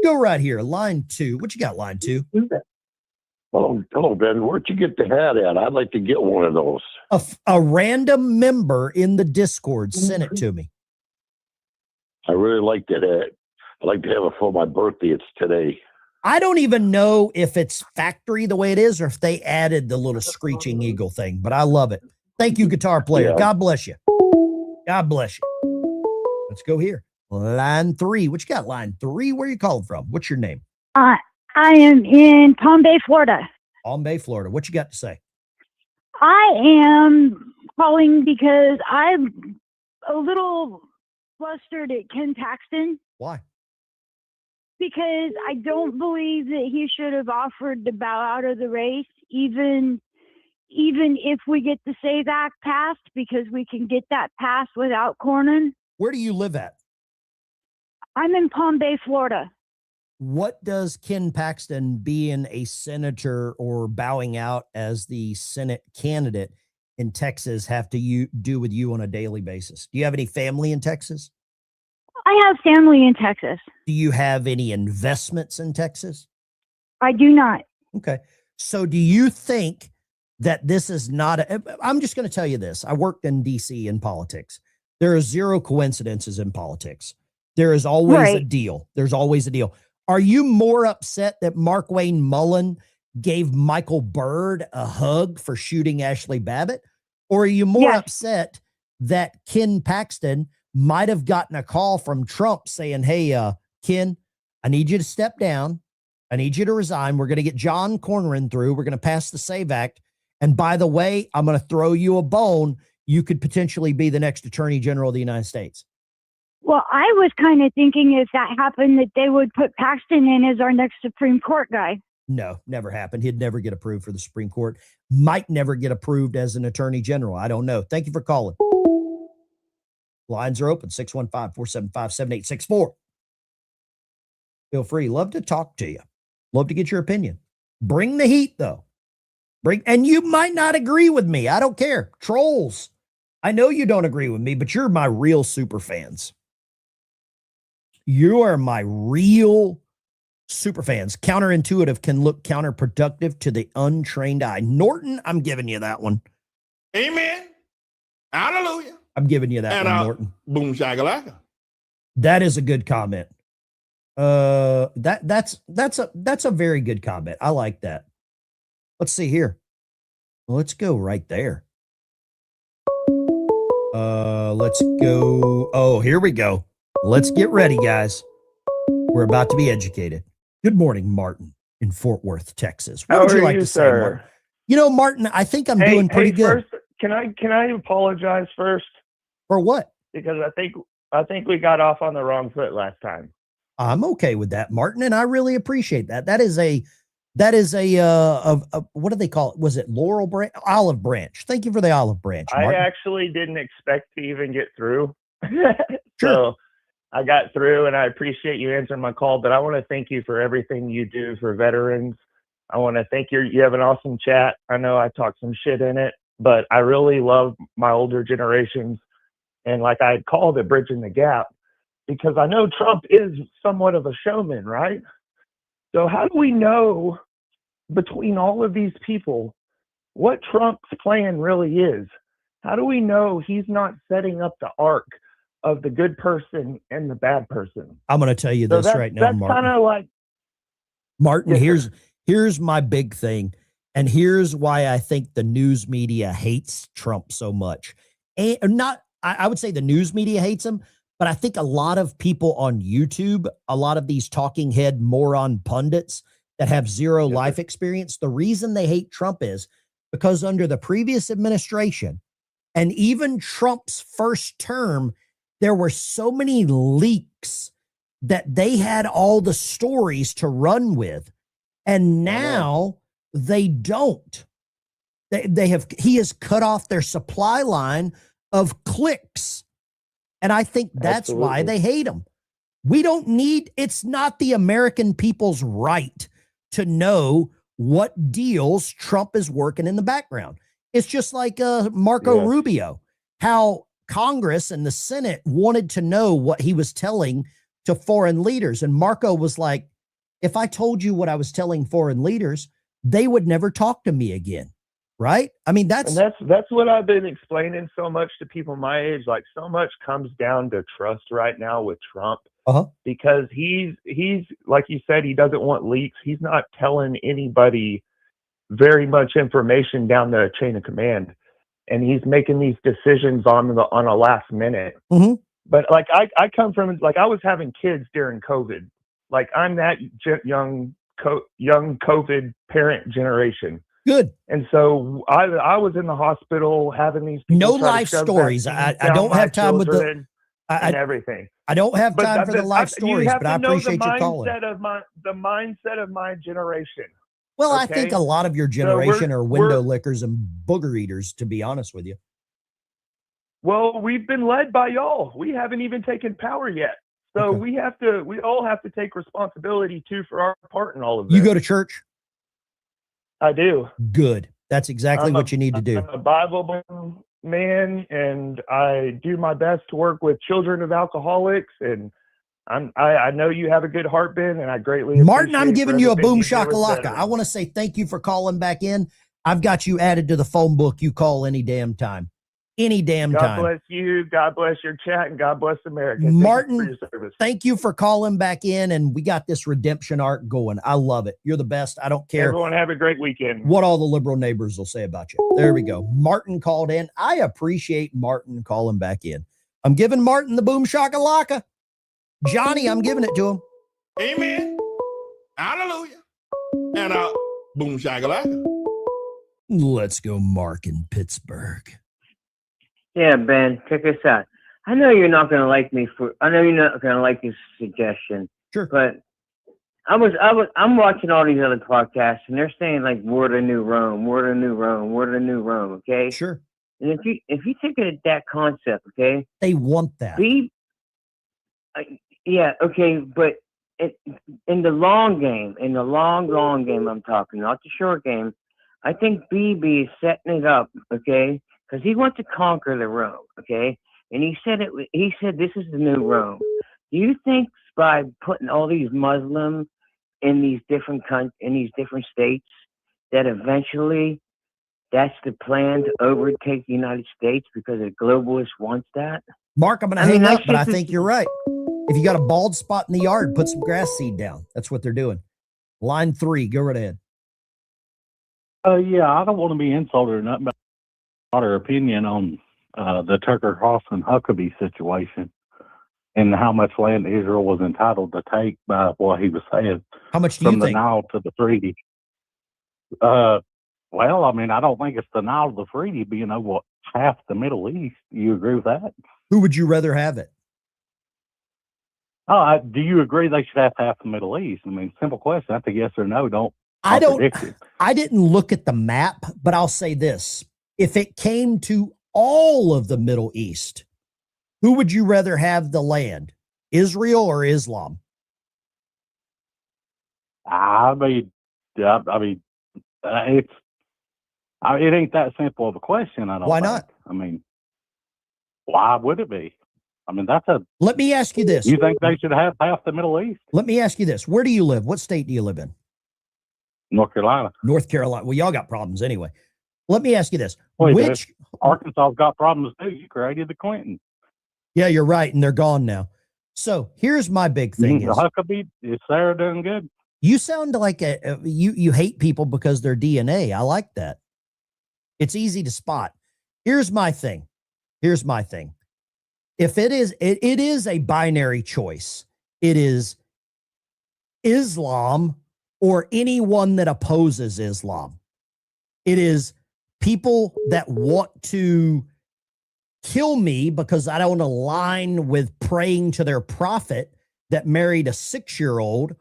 Go right here, line 2. What you got, line 2? Hello, Ben. Where'd you get the hat at? I'd like to get one of those. A random member in the Discord sent it to me. I really like that hat. I'd like to have it for my birthday. It's today. I don't even know if it's factory the way it is or if they added the little screeching eagle thing, but I love it. Thank you, guitar player. Yeah. God bless you. God bless you. Let's go here. Line 3. What you got, line 3? Where you calling from? What's your name? I am in Palm Bay, Florida. Palm Bay, Florida. What you got to say? I am calling because I'm a little flustered at Ken Paxton. Why? Because I don't believe that he should have offered to bow out of the race, even if we get the SAVE Act passed, because we can get that passed without Cornyn. Where do you live at? I'm in Palm Bay, Florida. What does Ken Paxton being a senator or bowing out as the Senate candidate in Texas have to do with you on a daily basis? Do you have any family in Texas? I have family in Texas. Do you have any investments in Texas? I do not. Okay. So do you think that this is not I'm just going to tell you this. I worked in DC in politics. There are zero coincidences in politics. There is always a deal. There's always a deal. Are you more upset that Mark Wayne Mullen gave Michael Byrd a hug for shooting Ashley Babbitt? Or are you more upset that Ken Paxton might have gotten a call from Trump saying, hey, Ken, I need you to step down. I need you to resign. We're going to get John Cornyn through. We're going to pass the SAVE Act. And by the way, I'm going to throw you a bone. You could potentially be the next Attorney General of the United States. Well, I was kind of thinking if that happened that they would put Paxton in as our next Supreme Court guy. No, never happened. He'd never get approved for the Supreme Court. Might never get approved as an Attorney General. I don't know. Thank you for calling. Lines are open, 615-475-7864. Feel free. Love to talk to you. Love to get your opinion. Bring the heat, though. And you might not agree with me. I don't care. Trolls. I know you don't agree with me, but you're my real super fans. You are my real super fans. Counterintuitive can look counterproductive to the untrained eye. Norton, I'm giving you that one. Amen. Hallelujah. I'm giving you that one, Norton. Boom shakalaka. That is a good comment. That's a very good comment. I like that. Let's see here. Let's go right there. Let's go. Oh, here we go. Let's get ready, guys. We're about to be educated. Good morning, Martin in Fort Worth, Texas. What would you like to say, Martin? You know, Martin, I think I'm doing pretty good. First, can I apologize first? For what? Because I think we got off on the wrong foot last time. I'm okay with that, Martin, and I really appreciate that. That is a what do they call it? Was it laurel branch? Olive branch. Thank you for the olive branch, Martin. I actually didn't expect to even get through. Sure. So I got through, and I appreciate you answering my call, but I want to thank you for everything you do for veterans. I want to thank you have an awesome chat. I know I talked some shit in it, but I really love my older generations. And like I had called it Bridging the Gap, because I know Trump is somewhat of a showman, right? So how do we know between all of these people what Trump's plan really is? How do we know he's not setting up the arc of the good person and the bad person? I'm going to tell you this right now, Martin. That's kind of like, Martin, yes, here's my big thing. And here's why I think the news media hates Trump so much. And I would say the news media hates him, but I think a lot of people on YouTube, a lot of these talking head moron pundits that have zero life experience, the reason they hate Trump is because under the previous administration and even Trump's first term, there were so many leaks that they had all the stories to run with. And now they don't. He has cut off their supply line of clicks. And I think that's why they hate him. It's not the American people's right to know what deals Trump is working in the background. It's just like Marco Rubio, how Congress and the Senate wanted to know what he was telling to foreign leaders. And Marco was like, if I told you what I was telling foreign leaders, they would never talk to me again. Right? I mean, that's what I've been explaining so much to people my age. Like, so much comes down to trust right now with Trump, because he's like you said, he doesn't want leaks. He's not telling anybody very much information down the chain of command, and he's making these decisions on a last minute. But like I come from, like, I was having kids during COVID. Like, I'm that young COVID parent generation. Good. And so I was in the hospital having these no life stories. I don't have time with the and everything. I don't have time for the life stories, but I appreciate you calling. The mindset of my generation. Well, I think a lot of your generation are window lickers and booger eaters, to be honest with you. Well, we've been led by y'all. We haven't even taken power yet. So we all have to take responsibility too for our part in all of this. You go to church? I do. Good. That's exactly what you need to do. I'm a Bible man, and I do my best to work with children of alcoholics. And I know you have a good heart, Ben, and I greatly Martin, I'm giving you a boom appreciate shakalaka. I want to say thank you for calling back in. I've got you added to the phone book. You call any damn time. Any damn time. God bless you. God bless your chat, and God bless America. Martin, thank you for calling back in, and we got this redemption arc going. I love it. You're the best. I don't care. Everyone have a great weekend. What all the liberal neighbors will say about you. There we go. Martin called in. I appreciate Martin calling back in. I'm giving Martin the boom shakalaka. Johnny, I'm giving it to him. Amen. Hallelujah. And boom shakalaka. Let's go, Mark in Pittsburgh. Yeah, Ben, check this out. I know you're not going to like this suggestion. Sure. But I'm watching all these other podcasts, and they're saying like, "We're the new Rome, we're the new Rome, we're the new Rome." Okay. Sure. And if you take it at that concept, okay, they want that. Yeah, okay, but in the long game, in the long game, I'm talking, not the short game. I think BB is setting it up, okay. Because he wants to conquer the Rome, okay? And he said this is the new Rome. Do you think by putting all these Muslims in these different states that eventually that's the plan to overtake the United States because the globalists want that? Mark, I'm going to hang up, but I think you're right. If you got a bald spot in the yard, put some grass seed down. That's what they're doing. Line 3, go right ahead. Yeah, I don't want to be insulted or nothing, but her opinion on the Tucker Carlson Huckabee situation and how much land Israel was entitled to take by what he was saying. How much do from you the think? Nile to the treaty? Well, I mean, I don't think it's the Nile to the treaty, but you know what? Half the Middle East. You agree with that? Who would you rather have it? Do you agree they should have half the Middle East? I mean, simple question. That's a yes or no. Don't I contradict it. I didn't look at the map, but I'll say this. If it came to all of the Middle East, who would you rather have the land? Israel or Islam? I mean, it ain't that simple of a question. I don't. Why think. not? I mean, why would it be? I mean, Let me ask you this. You think they should have half the Middle East? Let me ask you this. Where do you live? What state do you live in? North Carolina. North Carolina. Well, y'all got problems anyway. Let me ask you this. Which Arkansas's got problems too. You created the Clinton. Yeah, you're right, and they're gone now. So here's my big thing: is Huckabee, is Sarah doing good? you sound like you hate people because they're DNA. I like that. It's easy to spot. Here's my thing. If it is a binary choice. It is Islam or anyone that opposes Islam. It is people that want to kill me because I don't align with praying to their prophet that married a 6-year-old,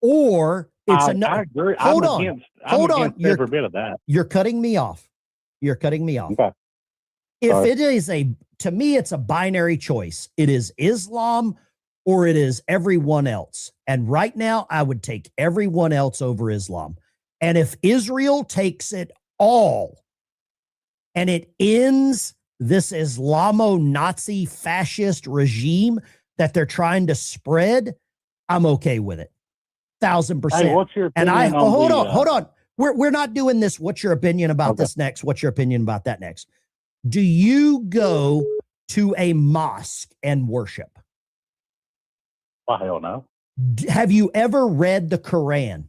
or it's another. I agree. Hold I'm on. against Hold on. every bit of that. You're cutting me off. Okay. If Sorry. it is to me, it's a binary choice. It is Islam or it is everyone else. And right now, I would take everyone else over Islam. And if Israel takes it all and it ends this Islamo-Nazi fascist regime that they're trying to spread, I'm okay with it. 1,000%. Hey, what's your opinion And on hold on. We're not doing this. What's your opinion about this next? What's your opinion about that next? Do you go to a mosque and worship? Well, hell no. Have you ever read the Quran?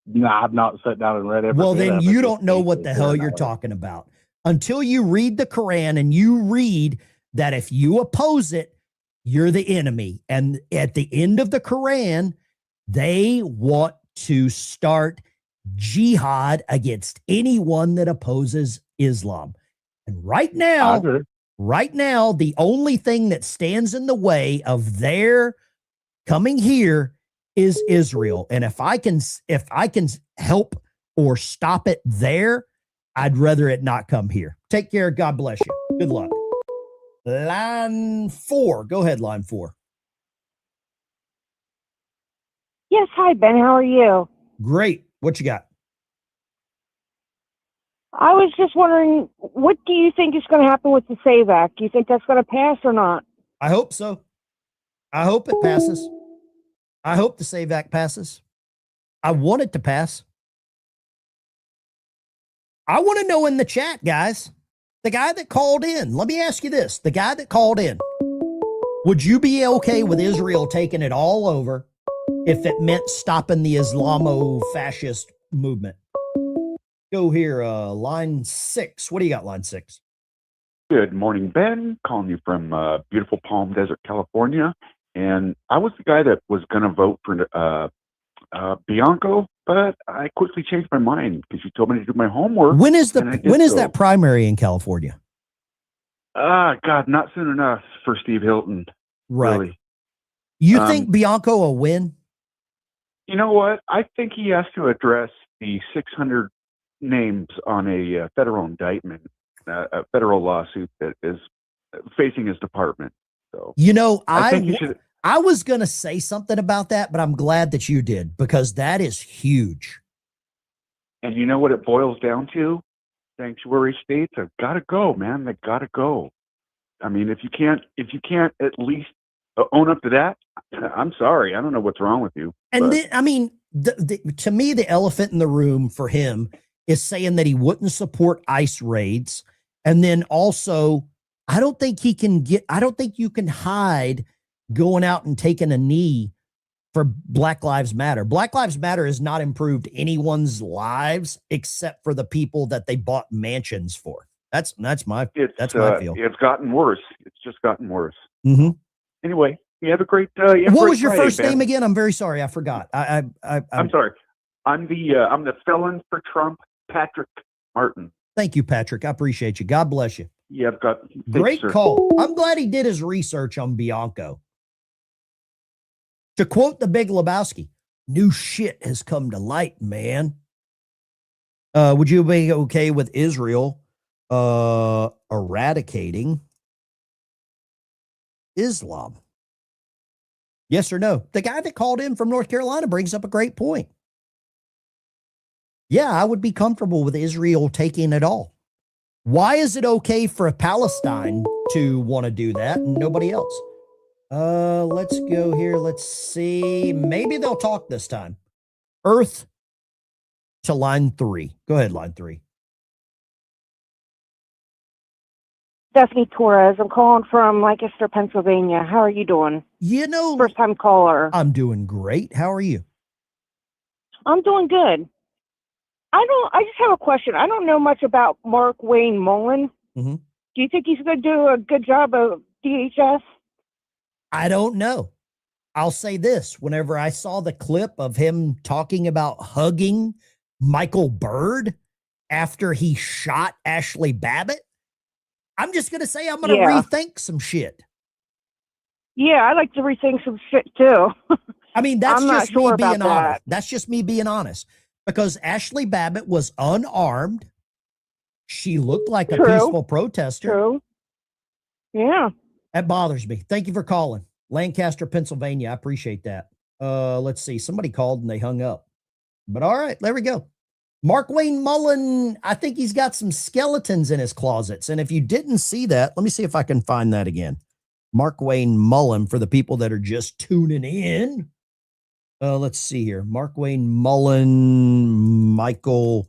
No, I've not sat down and read every Well, bit then of you it. don't know what the hell you're talking about. Until you read the Quran and you read that if you oppose it, you're the enemy. And at the end of the Quran, they want to start jihad against anyone that opposes Islam. And right now, the only thing that stands in the way of their coming here is Israel. And if I can help or stop it there, I'd rather it not come here. Take care. God bless you. Good luck. Line 4. Go ahead, line 4. Yes. Hi, Ben. How are you? Great. What you got? I was just wondering, what do you think is going to happen with the SAVE Act? Do you think that's going to pass or not? I hope so. I hope it passes. I hope the SAVE Act passes. I want it to pass. I want to know in the chat, guys, the guy that called in, let me ask you this. The guy that called in, would you be okay with Israel taking it all over if it meant stopping the Islamo-fascist movement? Go here, line 6. What do you got, line 6? Good morning, Ben. Calling you from beautiful Palm Desert, California. And I was the guy that was going to vote for Bianco, but I quickly changed my mind because you told me to do my homework. When is that primary in California? God, not soon enough for Steve Hilton. Right. Really. You think Bianco will win? You know what? I think he has to address the 600 names on a federal indictment, a federal lawsuit that is facing his department. So, you know, I think he should. I was going to say something about that, but I'm glad that you did because that is huge. And you know what it boils down to? Sanctuary states have got to go, man. They got to go. I mean, if you can't at least own up to that, I'm sorry. I don't know what's wrong with you. And then, I mean, to me, the elephant in the room for him is saying that he wouldn't support ICE raids. And then also I don't think you can hide going out and taking a knee for Black Lives Matter. Black Lives Matter has not improved anyone's lives except for the people that they bought mansions for. That's my feel. It's gotten worse. It's just gotten worse. Mm-hmm. Anyway, you have a great. What was your first name again? I'm very sorry, I forgot. I'm sorry. I'm the felon for Trump, Patrick Martin. Thank you, Patrick. I appreciate you. God bless you. Yeah, I've got great call. I'm glad he did his research on Bianco. To quote the Big Lebowski, new shit has come to light, man. Would you be okay with Israel eradicating Islam? Yes or no? The guy that called in from North Carolina brings up a great point. Yeah, I would be comfortable with Israel taking it all. Why is it okay for Palestine to want to do that and nobody else? Let's go here. Let's see. Maybe they'll talk this time. Earth to line 3. Go ahead, line 3. Stephanie Torres. I'm calling from Lancaster, Pennsylvania. How are you doing? First time caller. I'm doing great. How are you? I'm doing good. I just have a question. I don't know much about Mark Wayne Mullen. Mm-hmm. Do you think he's going to do a good job of DHS? I don't know. I'll say this. Whenever I saw the clip of him talking about hugging Michael Byrd after he shot Ashley Babbitt, I'm just going to say I'm going to rethink some shit. Yeah, I like to rethink some shit too. I mean, that's I'm just not sure me being about honest. that. That's just me being honest. Because Ashley Babbitt was unarmed. She looked like a peaceful protester. True. Yeah. That bothers me. Thank you for calling. Lancaster, Pennsylvania. I appreciate that. Let's see. Somebody called and they hung up. But all right, there we go. Mark Wayne Mullen, I think he's got some skeletons in his closets. And if you didn't see that, let me see if I can find that again. Mark Wayne Mullen, for the people that are just tuning in. Let's see here. Mark Wayne Mullen, Michael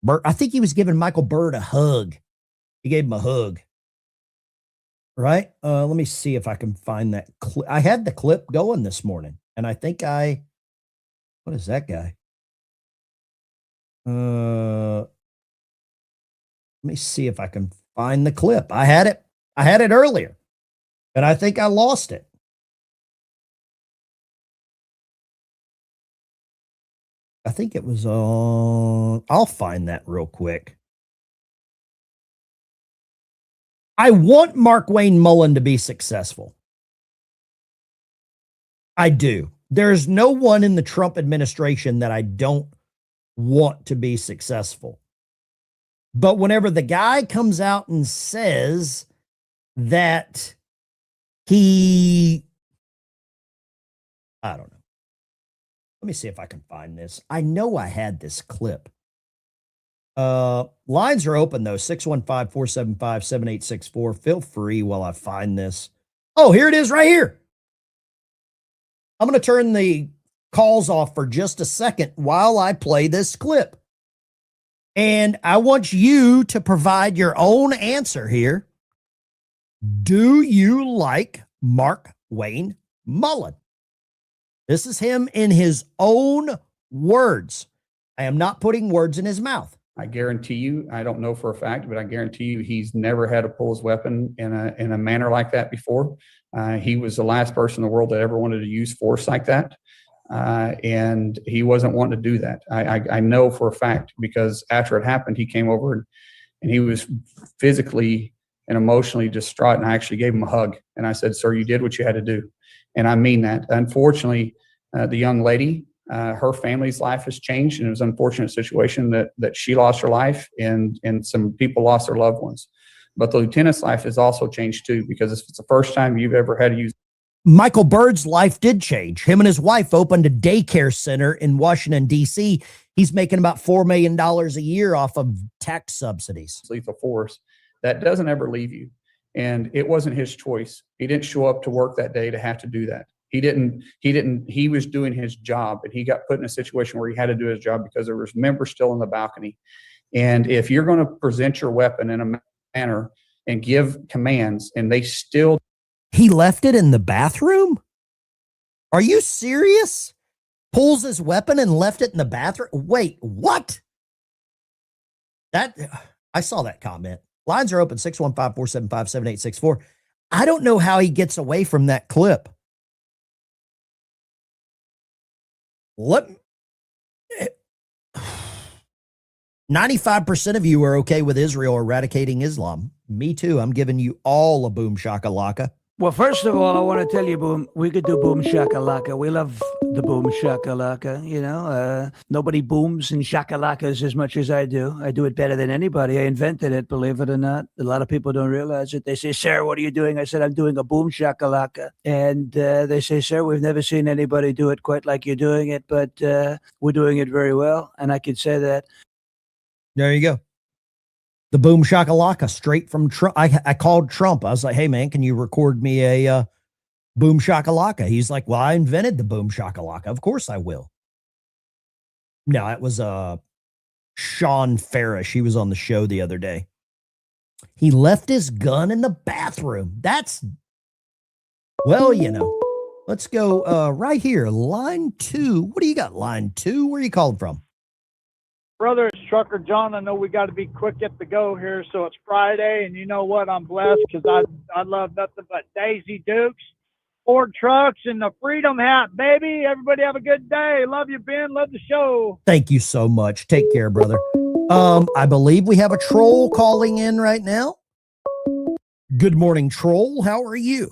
Byrd. I think he was giving Michael Byrd a hug. He gave him a hug. Right? Let me see if I can find that clip. I had the clip going this morning, and I think what is that guy? Let me see if I can find the clip. I had it earlier, and I think I lost it. I think it was on. I'll find that real quick. I want Mark Wayne Mullen to be successful. I do. There's no one in the Trump administration that I don't want to be successful. But whenever the guy comes out and says that I don't know. Let me see if I can find this. I know I had this clip. Lines are open, though. 615-475-7864. Feel free while I find this. Oh, here it is right here. I'm going to turn the calls off for just a second while I play this clip. And I want you to provide your own answer here. Do you like Mark Wayne Mullen? This is him in his own words. I am not putting words in his mouth. I guarantee you, I don't know for a fact, but I guarantee you he's never had to pull his weapon in a manner like that before. He was the last person in the world that ever wanted to use force like that. And he wasn't wanting to do that. I know for a fact, because after it happened, he came over and he was physically and emotionally distraught. And I actually gave him a hug. And I said, "Sir, you did what you had to do." And I mean that. Unfortunately, the young lady, her family's life has changed, and it was an unfortunate situation that she lost her life and some people lost their loved ones. But the lieutenant's life has also changed too, because if it's the first time you've ever had to use. Michael Byrd's life did change. Him and his wife opened a daycare center in Washington, D.C. He's making about $4 million a year off of tax subsidies. Lethal force that doesn't ever leave you. And it wasn't his choice. He didn't show up to work that day to have to do that. He was doing his job, and he got put in a situation where he had to do his job because there was members still in the balcony. And if you're going to present your weapon in a manner and give commands, and they still. He left it in the bathroom? Are you serious? Pulls his weapon and left it in the bathroom? Wait, what? I saw that comment. Lines are open, 615-475-7864. I don't know how he gets away from that clip. 95% of you are okay with Israel eradicating Islam. Me too. I'm giving you all a boom shakalaka. Well, first of all, I want to tell you, Boom, we could do Boom Shakalaka. We love the Boom Shakalaka, you know. Nobody booms and shakalakas as much as I do. I do it better than anybody. I invented it, believe it or not. A lot of people don't realize it. They say, "Sir, what are you doing?" I said, "I'm doing a Boom Shakalaka." And they say, "Sir, we've never seen anybody do it quite like you're doing it, but we're doing it very well." And I could say that. There you go. The boom shakalaka straight from Trump. I called Trump. I was like, "Hey man, can you record me a boom shakalaka?" He's like, "Well, I invented the boom shakalaka. Of course I will." No, it was Sean Farish. He was on the show the other day. He left his gun in the bathroom. That's, well, you know. Let's go right here. Line 2. What do you got, line 2? Where are you calling from? Brother, it's Trucker John. I know we got to be quick at the go here, so it's Friday, and you know what? I'm blessed because I love nothing but Daisy Dukes, Ford trucks, and the Freedom hat, baby. Everybody have a good day. Love you, Ben. Love the show. Thank you so much. Take care, brother. I believe we have a troll calling in right now. Good morning, troll. How are you?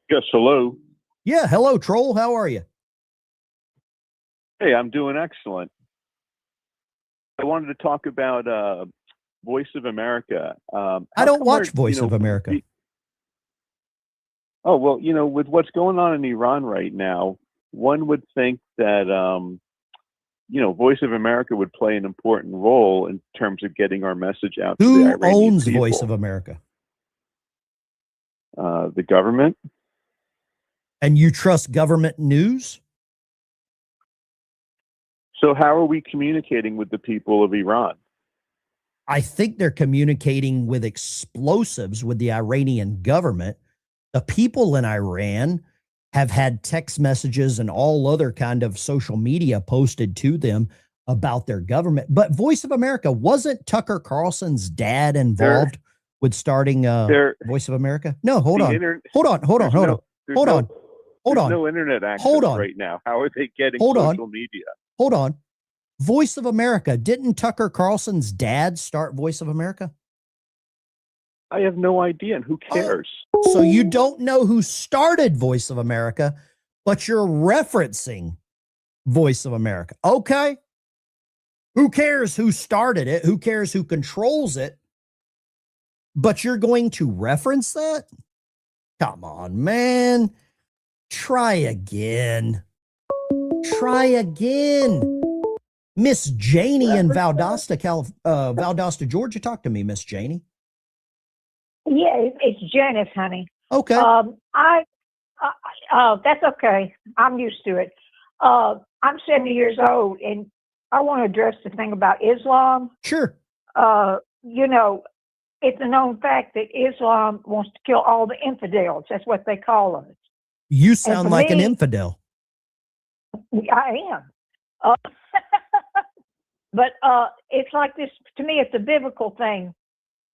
Yes, hello. Yeah, hello, troll. How are you? Hey, I'm doing excellent. I wanted to talk about Voice of America. I don't watch Voice of America. Oh, well, you know, with what's going on in Iran right now, one would think that, you know, Voice of America would play an important role in terms of getting our message out to the Who Iranian owns people. Voice of America? The government. And you trust government news? So how are we communicating with the people of Iran? I think they're communicating with explosives with the Iranian government. The people in Iran have had text messages and all other kind of social media posted to them about their government. But Voice of America, wasn't Tucker Carlson's dad involved with starting Voice of America? No, hold on. Hold on. There's no internet access right now. How are they getting social media? Hold on. Voice of America. Didn't Tucker Carlson's dad start Voice of America? I have no idea, and who cares? So you don't know who started Voice of America, but you're referencing Voice of America. Okay. Who cares who started it? Who cares who controls it? But you're going to reference that? Come on, man. Try again. Try again. Miss Janie in Valdosta, Valdosta, Georgia. Talk to me, Miss Janie. Yeah, it's Janice, honey. Okay. That's okay. I'm used to it. I'm 70 years old, and I want to address the thing about Islam. Sure. You know, it's a known fact that Islam wants to kill all the infidels. That's what they call them. You sound like an infidel. I am. But it's like this, to me, it's a biblical thing.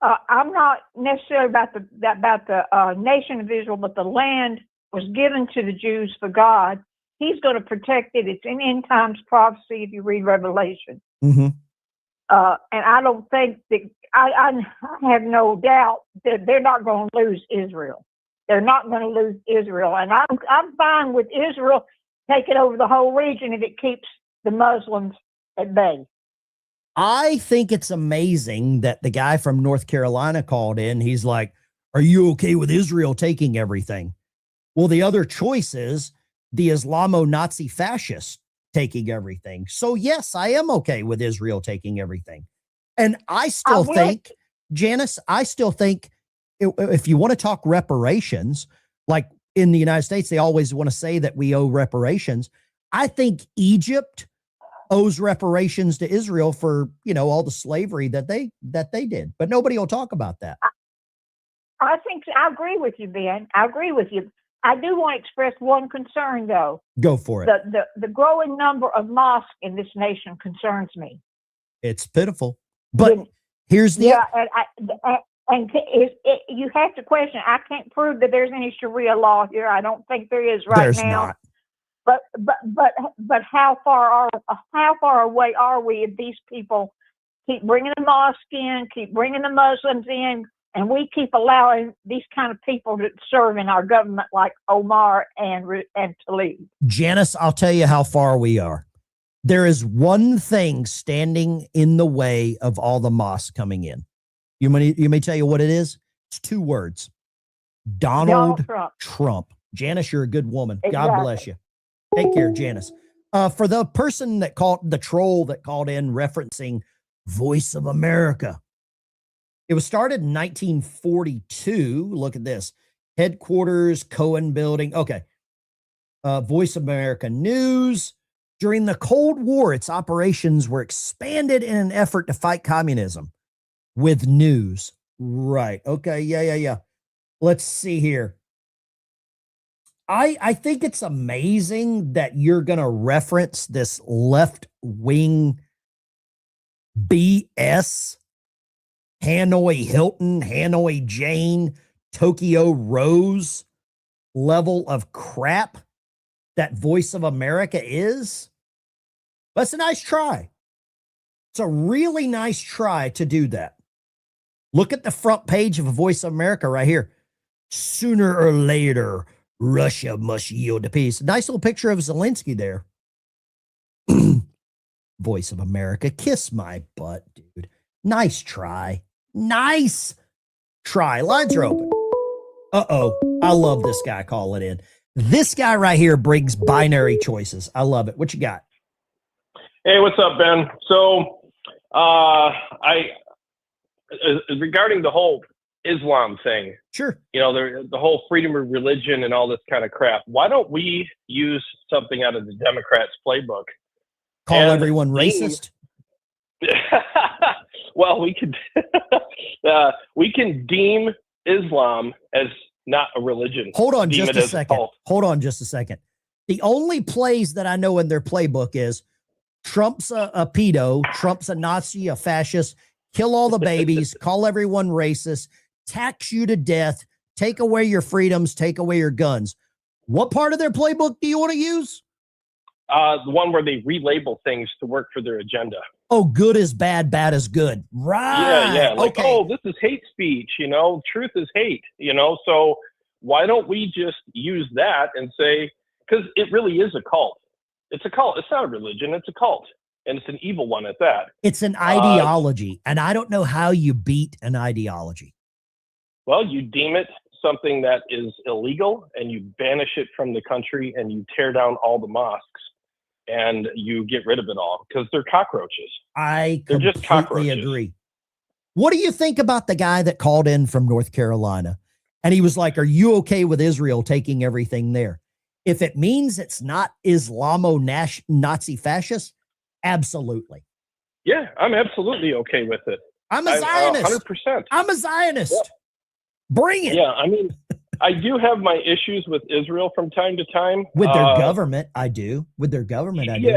I'm not necessarily about the nation of Israel, but the land was given to the Jews for God. He's going to protect it. It's in end times prophecy if you read Revelation. Mm-hmm. And I don't think that, I have no doubt that they're not going to lose Israel. They're not going to lose Israel. And I'm fine with Israel taking over the whole region if it keeps the Muslims at bay. I think it's amazing that the guy from North Carolina called in. He's like, "Are you okay with Israel taking everything?" Well, the other choice is the Islamo-Nazi fascists taking everything. So yes, I am okay with Israel taking everything. And I still think, Janice, I still think if you want to talk reparations, like in the United States, they always want to say that we owe reparations. I think Egypt owes reparations to Israel for, all the slavery that they did. But nobody will talk about that. I think I agree with you, Ben. I agree with you. I do want to express one concern, though. Go for it. The growing number of mosques in this nation concerns me. It's pitiful. But here's the you have to question. I can't prove that there's any Sharia law here. I don't think there is there's now. not. But how far away are we if these people keep bringing the mosque in, keep bringing the Muslims in, and we keep allowing these kind of people to serve in our government like Omar and Tlaib? Janice, I'll tell you how far we are. There is one thing standing in the way of all the mosques coming in. You may tell you what it is. It's 2 words. Donald Trump. Janice, you're a good woman. Exactly. God bless you. Take care, Janice. For the person that the troll that called in referencing Voice of America, it was started in 1942. Look at this. Headquarters, Cohen Building. Okay. Voice of America News. During the Cold War, its operations were expanded in an effort to fight communism with news. Right. Okay. Yeah. Let's see here. I think it's amazing that you're going to reference this left-wing BS, Hanoi Hilton, Hanoi Jane, Tokyo Rose level of crap that Voice of America is. That's a nice try. It's a really nice try to do that. Look at the front page of Voice of America right here. Sooner or later, Russia must yield to peace. Nice little picture of Zelensky there. Voice of America, kiss my butt, dude. Nice try. Nice try. Lines are open. Uh-oh. I love this guy calling in. This guy right here brings binary choices. I love it. What you got? Hey, what's up, Ben? So, regarding the whole Islam thing. Sure. The whole freedom of religion and all this kind of crap. Why don't we use something out of the Democrats' playbook? Call everyone racist? Well, we can deem Islam as not a religion. Hold on just a second. The only plays that I know in their playbook is Trump's a pedo, Trump's a Nazi, a fascist, kill all the babies, call everyone racist, tax you to death, take away your freedoms, take away your guns. What part of their playbook do you want to use? The one where they relabel things to work for their agenda. Oh, good is bad, bad is good. Right. Yeah. Like, okay. oh, this is hate speech, truth is hate, so why don't we just use that and say, because it really is a cult. It's a cult. It's not a religion. It's a cult. And it's an evil one at that. It's an ideology. And I don't know how you beat an ideology. Well, you deem it something that is illegal and you banish it from the country and you tear down all the mosques and you get rid of it all because they're cockroaches. They're just cockroaches. Agree. What do you think about the guy that called in from North Carolina? And he was like, are you okay with Israel taking everything there? If it means it's not Islamo-Nazi fascist, absolutely. Yeah, I'm absolutely okay with it. I'm a Zionist. 100%. I'm a Zionist. Yeah. Bring it. Yeah, I mean, I do have my issues with Israel from time to time. With their government, I do. With their government, I do.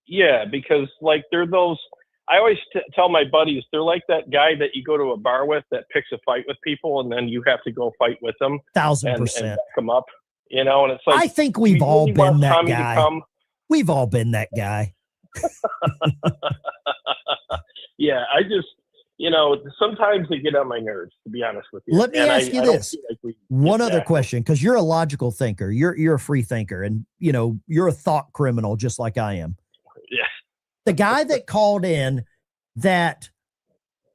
Yeah, because like they're those, I always tell my buddies, they're like that guy that you go to a bar with that picks a fight with people and then you have to go fight with them. 1,000%. And back them up, and it's like. I think we've all been that guy. We've all been that guy. Yeah, I just, sometimes they get on my nerves, to be honest with you. Let me ask you this. One other question, because you're a logical thinker. You're a free thinker, and you're a thought criminal just like I am. Yeah. The guy that called in that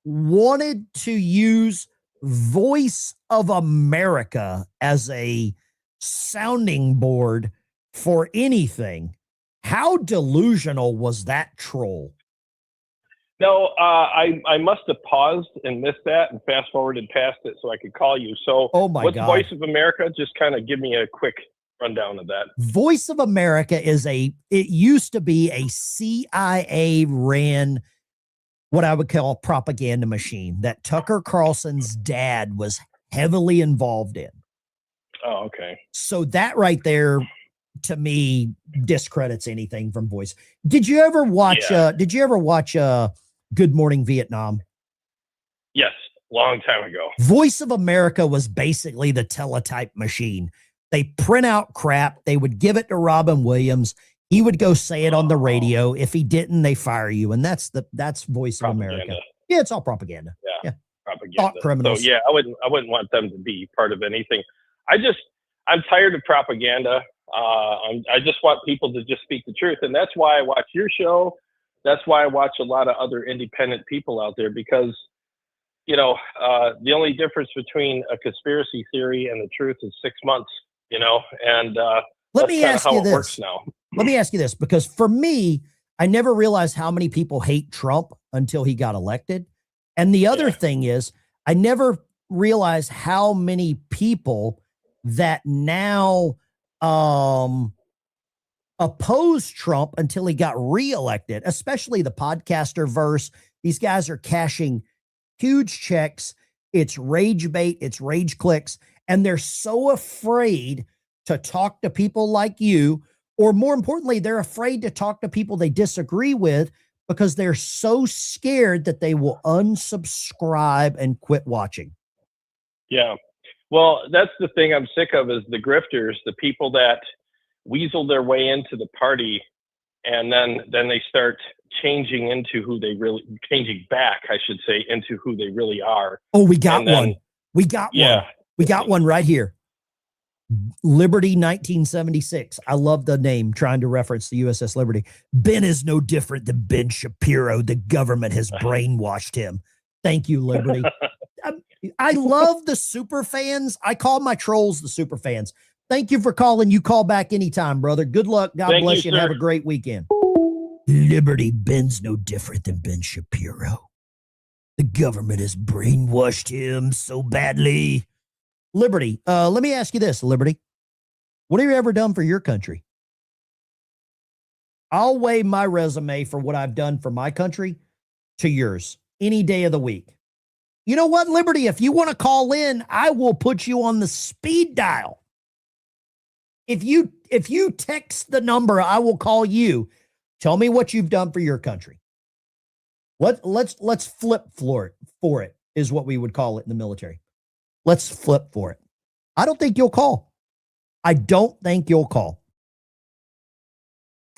wanted to use Voice of America as a sounding board for anything. How delusional was that troll? No, I must have paused and missed that and fast forwarded past it so I could call you. So oh my what's God. Voice of America? Just kind of give me a quick rundown of that. Voice of America it used to be a CIA ran, what I would call propaganda machine that Tucker Carlson's dad was heavily involved in. Oh, okay. So that right there, to me, discredits anything from Voice. Did you ever watch? Good Morning Vietnam? Yes, long time ago. Voice of America was basically the teletype machine. They print out crap. They would give it to Robin Williams. He would go say it on the radio. If he didn't, they fire you. And that's Voice of America. Yeah, it's all propaganda. Yeah. Propaganda. Thought criminals. So yeah, I wouldn't want them to be part of anything. I'm tired of propaganda. I just want people to just speak the truth. And that's why I watch your show. That's why I watch a lot of other independent people out there, because, the only difference between a conspiracy theory and the truth is 6 months, and Let me ask you it this. Works now. Let me ask you this, because for me, I never realized how many people hate Trump until he got elected. And the other thing is, I never realized how many people that now oppose Trump until he got reelected, especially the podcaster verse. These guys are cashing huge checks. It's rage bait. It's rage clicks. And they're so afraid to talk to people like you, or more importantly, they're afraid to talk to people they disagree with because they're so scared that they will unsubscribe and quit watching. Yeah. Well, that's the thing I'm sick of, is the grifters, the people that weasel their way into the party, and then they start changing back, I should say, into who they really are. Oh, we got one. We got one. We got one right here. Liberty 1976. I love the name, trying to reference the USS Liberty. Ben is no different than Ben Shapiro. The government has brainwashed him. Thank you, Liberty. I love the super fans. I call my trolls the super fans. Thank you for calling. You call back anytime, brother. Good luck. God bless you, and have a great weekend. Liberty, Ben's no different than Ben Shapiro. The government has brainwashed him so badly. Liberty, let me ask you this, Liberty. What have you ever done for your country? I'll weigh my resume for what I've done for my country to yours any day of the week. You know what, Liberty? If you want to call in, I will put you on the speed dial. If you text the number, I will call you. Tell me what you've done for your country. Let's flip for it is what we would call it in the military. Let's flip for it. I don't think you'll call. I don't think you'll call.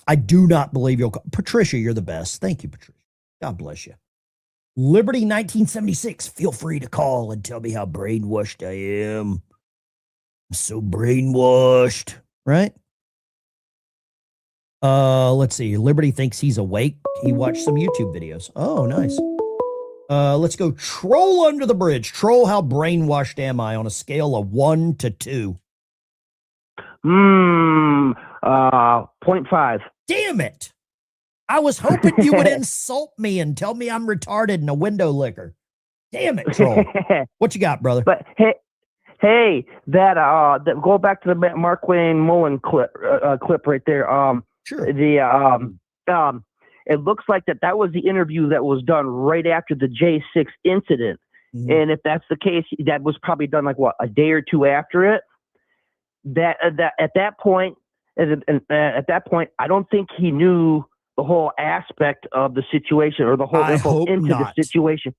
I do not believe you'll call. Patricia, you're the best. Thank you, Patricia. God bless you. Liberty 1976. Feel free to call and tell me how brainwashed I am. I'm so brainwashed, right? Let's see. Liberty thinks he's awake. He watched some YouTube videos. Oh, nice. Let's go Troll under the bridge. Troll, how brainwashed am I on a scale of 1 to 2? 0.5. Damn it. I was hoping you would insult me and tell me I'm retarded and a window licker. Damn it, Troll. What you got, brother? But hey, that go back to the Mark Wayne Mullen clip right there. Sure. It looks like that was the interview that was done right after the J6 incident. Mm-hmm. And if that's the case, that was probably done like a day or two after it. At that point, I don't think he knew the whole aspect of the situation or the whole info into the situation.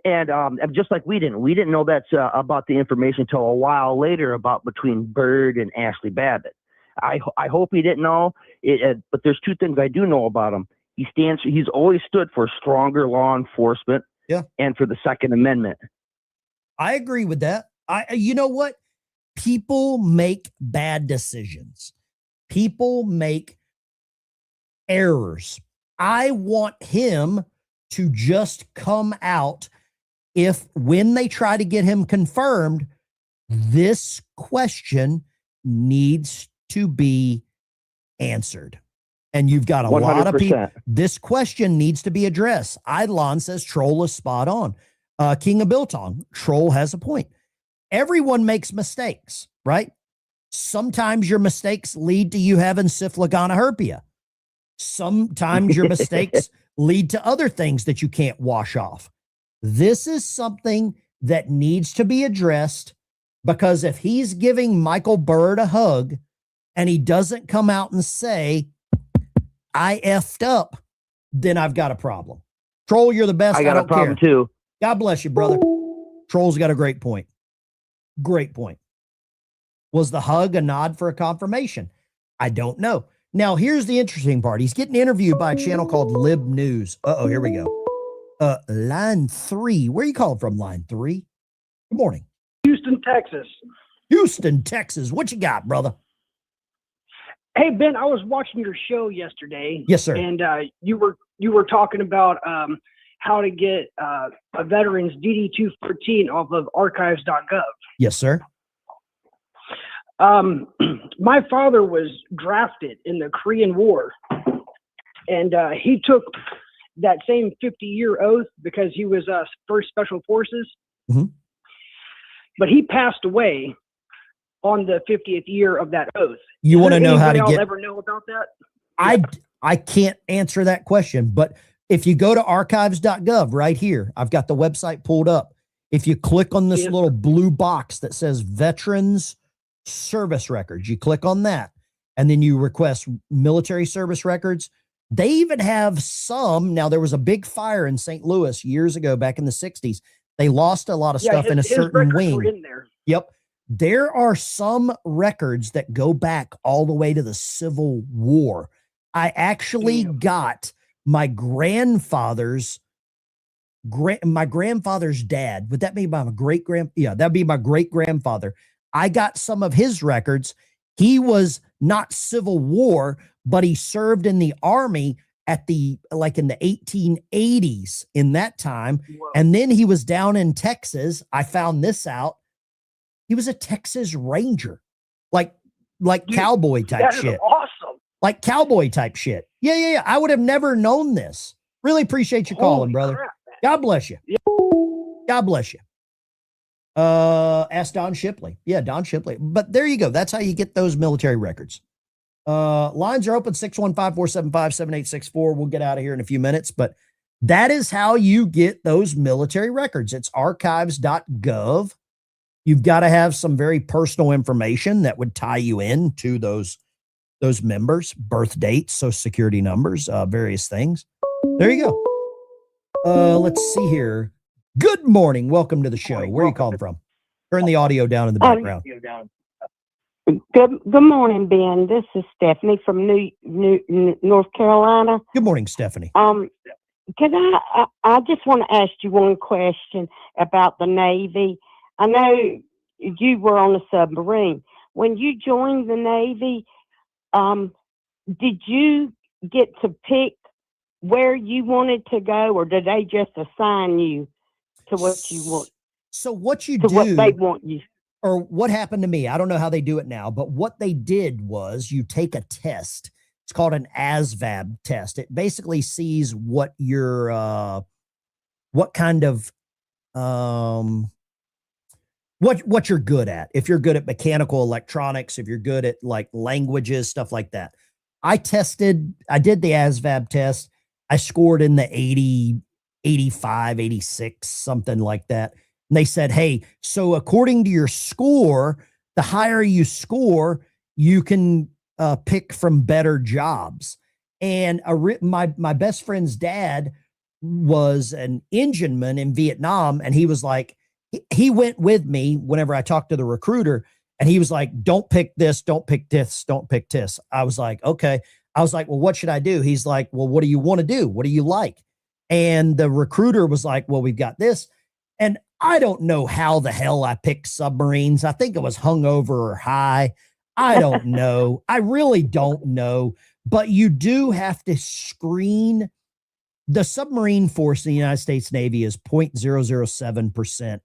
And just like we didn't know that's about the information until a while later about between Byrd and Ashley Babbitt. I hope he didn't know it, but there's two things I do know about him. He's always stood for stronger law enforcement, and for the Second Amendment. I agree with that. You know what? People make bad decisions. People make errors. I want him to just come out when they try to get him confirmed, this question needs to be answered. And you've got a 100%. Lot of people. This question needs to be addressed. Eidolon says Troll is spot on. King of Biltong, Troll has a point. Everyone makes mistakes, right? Sometimes your mistakes lead to you having syphilis. Sometimes your mistakes lead to other things that you can't wash off. This is something that needs to be addressed, because if he's giving Michael Bird a hug and he doesn't come out and say, I effed up, then I've got a problem. Troll, you're the best. I got a don't problem care. too. God bless you, brother. Troll's got a great point. Great point. Was the hug a nod for a confirmation? I don't know. Now, here's the interesting part. He's getting interviewed by a channel called Lib News. Uh-oh, here we go. Line 3. Where are you calling from, line 3? Good morning. Houston, Texas. Houston, Texas. What you got, brother? Hey, Ben, I was watching your show yesterday. Yes, sir. And you were talking about how to get a veteran's DD-214 off of archives.gov. Yes, sir. My father was drafted in the Korean War, and he took that same 50-year oath because he was First Special Forces. Mm-hmm. But he passed away on the 50th year of that oath. You want to know how to Anybody get? ever know about that? I can't answer that question, but if you go to archives.gov right here, I've got the website pulled up. If you click on this little blue box that says Veterans Service Records, you click on that, and then you request military service records. They even have some. Now, there was a big fire in St. Louis years ago, back in the 60s. They lost a lot of stuff in a certain wing. In there. Yep. There are some records that go back all the way to the Civil War. I actually got my grandfather's dad. Would that be my Yeah, that'd be my great grandfather. I got some of his records. He was not Civil War, but he served in the Army in the 1880s in that time. Whoa. And then he was down in Texas. I found this out. He was a Texas Ranger, like cowboy type shit. That is awesome. Like cowboy type shit. Yeah. I would have never known this. Really appreciate you calling, brother. Crap, God bless you. Yeah. God bless you. Ask Don Shipley. Yeah, Don Shipley. But there you go. That's how you get those military records. Lines are open, 615-475-7864. We'll get out of here in a few minutes, but that is how you get those military records. It's archives.gov. You've got to have some very personal information that would tie you in to those members, birth dates, social security numbers, various things. There you go. Let's see here. Good morning. Welcome to the show. Where are you calling from? Turn the audio down in the background. Good morning, Ben. This is Stephanie from North Carolina. Good morning, Stephanie. Can I just want to ask you one question about the Navy. I know you were on a submarine. When you joined the Navy, did you get to pick where you wanted to go, or did they just assign you to what you want? So what you to do, what they want you. Or what happened to me, I don't know how they do it now, but what they did was you take a test. It's called an ASVAB test. It basically sees what your, what kind of, what you're good at. If you're good at mechanical electronics, if you're good at like languages, stuff like that. I did the ASVAB test. I scored in the 80, 85, 86, something like that. And they said, hey, so according to your score, the higher you score, you can pick from better jobs. And my best friend's dad was an engineman in Vietnam. And he was like, he went with me whenever I talked to the recruiter, and he was like, don't pick this, don't pick this, don't pick this. I was like, okay. I was like, well, what should I do? He's like, well, what do you want to do? What do you like? And the recruiter was like, well, we've got this. And I don't know how the hell I picked submarines. I think it was hungover or high. I don't know. I really don't know. But you do have to screen. The submarine force in the United States Navy is 0.007%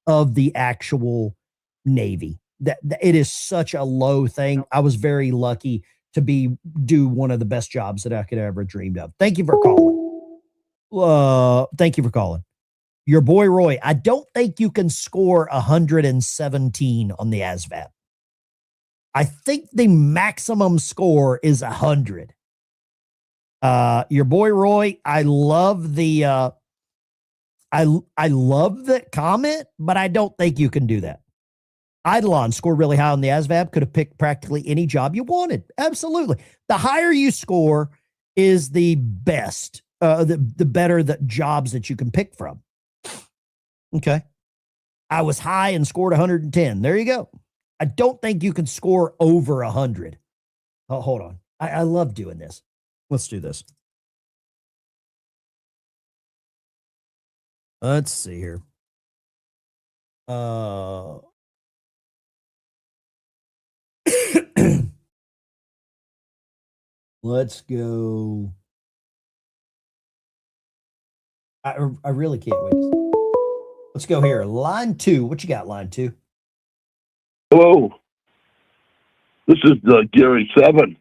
of the actual Navy. That it is such a low thing. I was very lucky to do one of the best jobs that I could ever dreamed of. Thank you for calling. Thank you for calling. Your boy Roy, I don't think you can score 117 on the ASVAB. I think the maximum score is 100. Your boy Roy, I love the I love that comment, but I don't think you can do that. Eidolon scored really high on the ASVAB, could have picked practically any job you wanted. Absolutely. The higher you score is the best, the better the jobs that you can pick from. Okay. I was high and scored 110. There you go. I don't think you can score over 100. Oh, hold on. I love doing this. Let's do this. Let's see here. Let's go. I really can't wait. Let's go here. Line 2. What you got, line 2? Hello. This is Gary 7.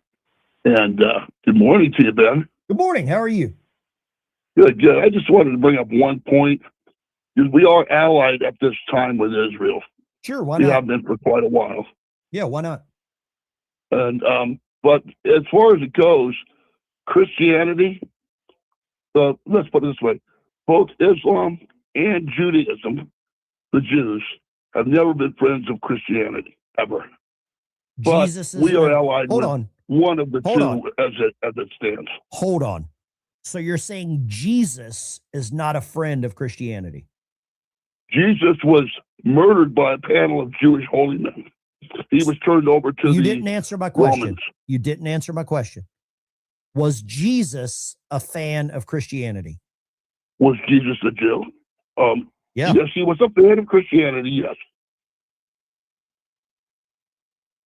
And good morning to you, Ben. Good morning. How are you? Good, good. I just wanted to bring up one point. Because we are allied at this time with Israel. Sure, why We not? have been for quite a while. Yeah, why not? And but as far as it goes, Christianity, let's put it this way, both Islam and Judaism, the Jews, have never been friends of Christianity, ever. But Jesus is we are a- allied hold with on. one of the Hold two on. as it stands. Hold on. So you're saying Jesus is not a friend of Christianity? Jesus was murdered by a panel of Jewish holy men. He was turned over to You the didn't answer my question. Romans. You didn't answer my question. Was Jesus a fan of Christianity? Was Jesus a Jew? Yeah. Yes, he was a fan of Christianity, yes.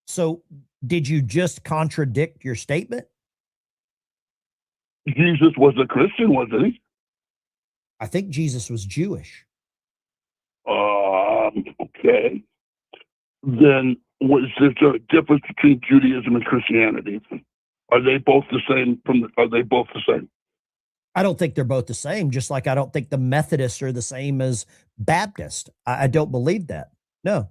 So did you just contradict your statement? Jesus was a Christian, wasn't he? I think Jesus was Jewish. Okay. Then is there a difference between Judaism and Christianity? Are they both the same? Are they both the same? I don't think they're both the same, just like I don't think the Methodists are the same as Baptist. I don't believe that. No.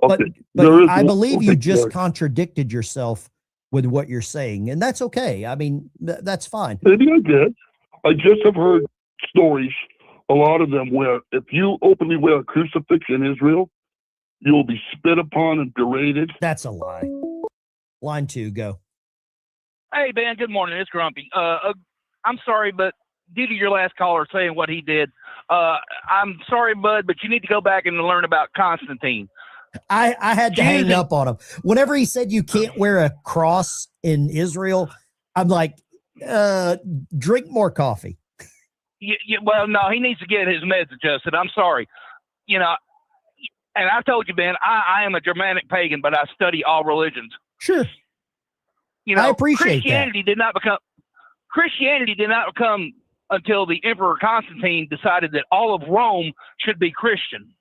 Okay. But There is I one- believe you okay, just there- contradicted yourself with what you're saying, and that's okay. I mean, that's fine. Maybe I did. I just have heard stories, a lot of them, where if you openly wear a crucifix in Israel, you will be spit upon and berated. That's a lie. Line 2, go. Hey, Ben, good morning. It's Grumpy. I'm sorry, but due to your last caller saying what he did, I'm sorry, bud, but you need to go back and learn about Constantine. I had to hang up on him. Whenever he said you can't wear a cross in Israel, I'm like, drink more coffee. Well, no, he needs to get his meds adjusted. I'm sorry. You know, and I told you, Ben, I am a Germanic pagan, but I study all religions. Sure. You know, I appreciate that. Christianity did not become until the Emperor Constantine decided that all of Rome should be Christian.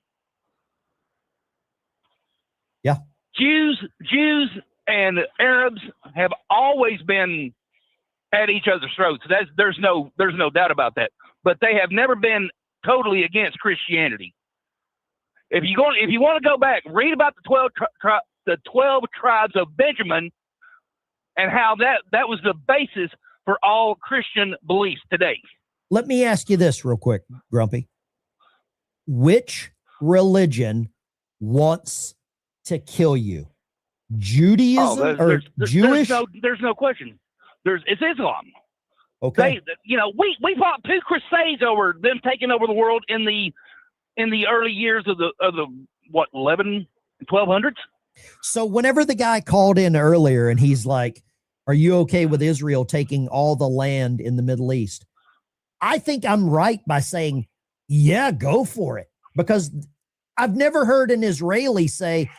Yeah. Jews and Arabs have always been at each other's throats. There's no doubt about that. But they have never been totally against Christianity. If you want to go back, read about the 12 tribes of Benjamin and how that was the basis for all Christian beliefs today. Let me ask you this real quick, Grumpy. Which religion wants to kill you? Judaism or Jewish? There's no question. It's Islam. Okay. We fought 2 crusades over them taking over the world in the early years of the 1200s. So whenever the guy called in earlier and he's like, are you okay with Israel taking all the land in the Middle East? I think I'm right by saying, yeah, go for it. Because I've never heard an Israeli say,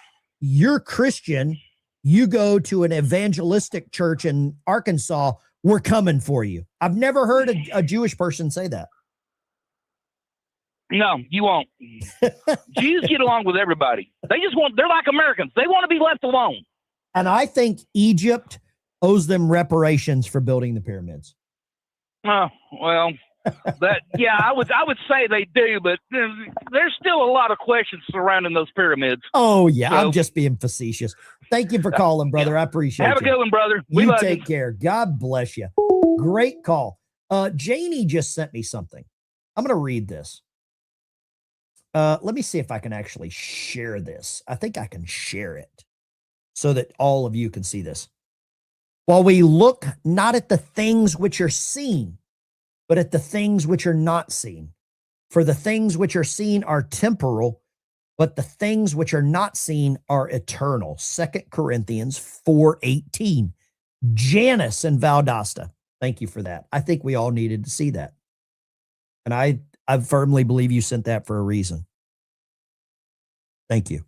you're Christian, you go to an evangelistic church in Arkansas, we're coming for you. I've never heard a Jewish person say that. No, you won't. Jews get along with everybody. They're like Americans. They want to be left alone. And I think Egypt owes them reparations for building the pyramids. Well, But yeah, I would say they do, but there's still a lot of questions surrounding those pyramids. Oh yeah, So- I'm just being facetious. Thank you for calling, brother. I appreciate Have a you. good one, brother. We You love take you. care. God bless you. Great call. Janie just sent me something. I'm going to read this. Let me see if I can actually share this. I think I can share it so that all of you can see this. While we look not at the things which are seen, but at the things which are not seen. For the things which are seen are temporal, but the things which are not seen are eternal. 2 Corinthians 4:18. Janice and Valdosta. Thank you for that. I think we all needed to see that. And I firmly believe you sent that for a reason. Thank you.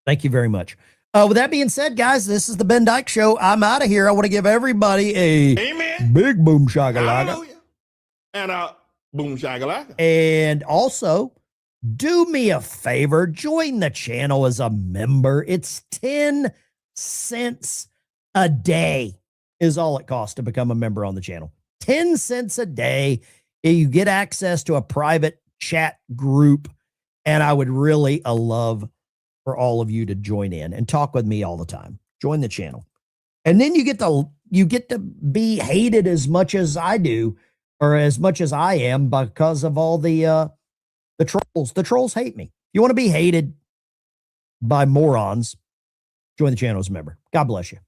Thank you very much. With that being said, guys, this is the Ben Dyke Show. I'm out of here. I want to give everybody a Amen. big boom shakalaka. Hallelujah. And boom shakalaka. And also, do me a favor, join the channel as a member. It's 10 cents a day is all it costs to become a member on the channel. 10 cents a day. You get access to a private chat group, and I would really love for all of you to join in and talk with me all the time. Join the channel. And then you get to be hated as much as I do, or as much as I am, because of all the trolls. The trolls hate me. You want to be hated by morons, join the channel as a member. God bless you.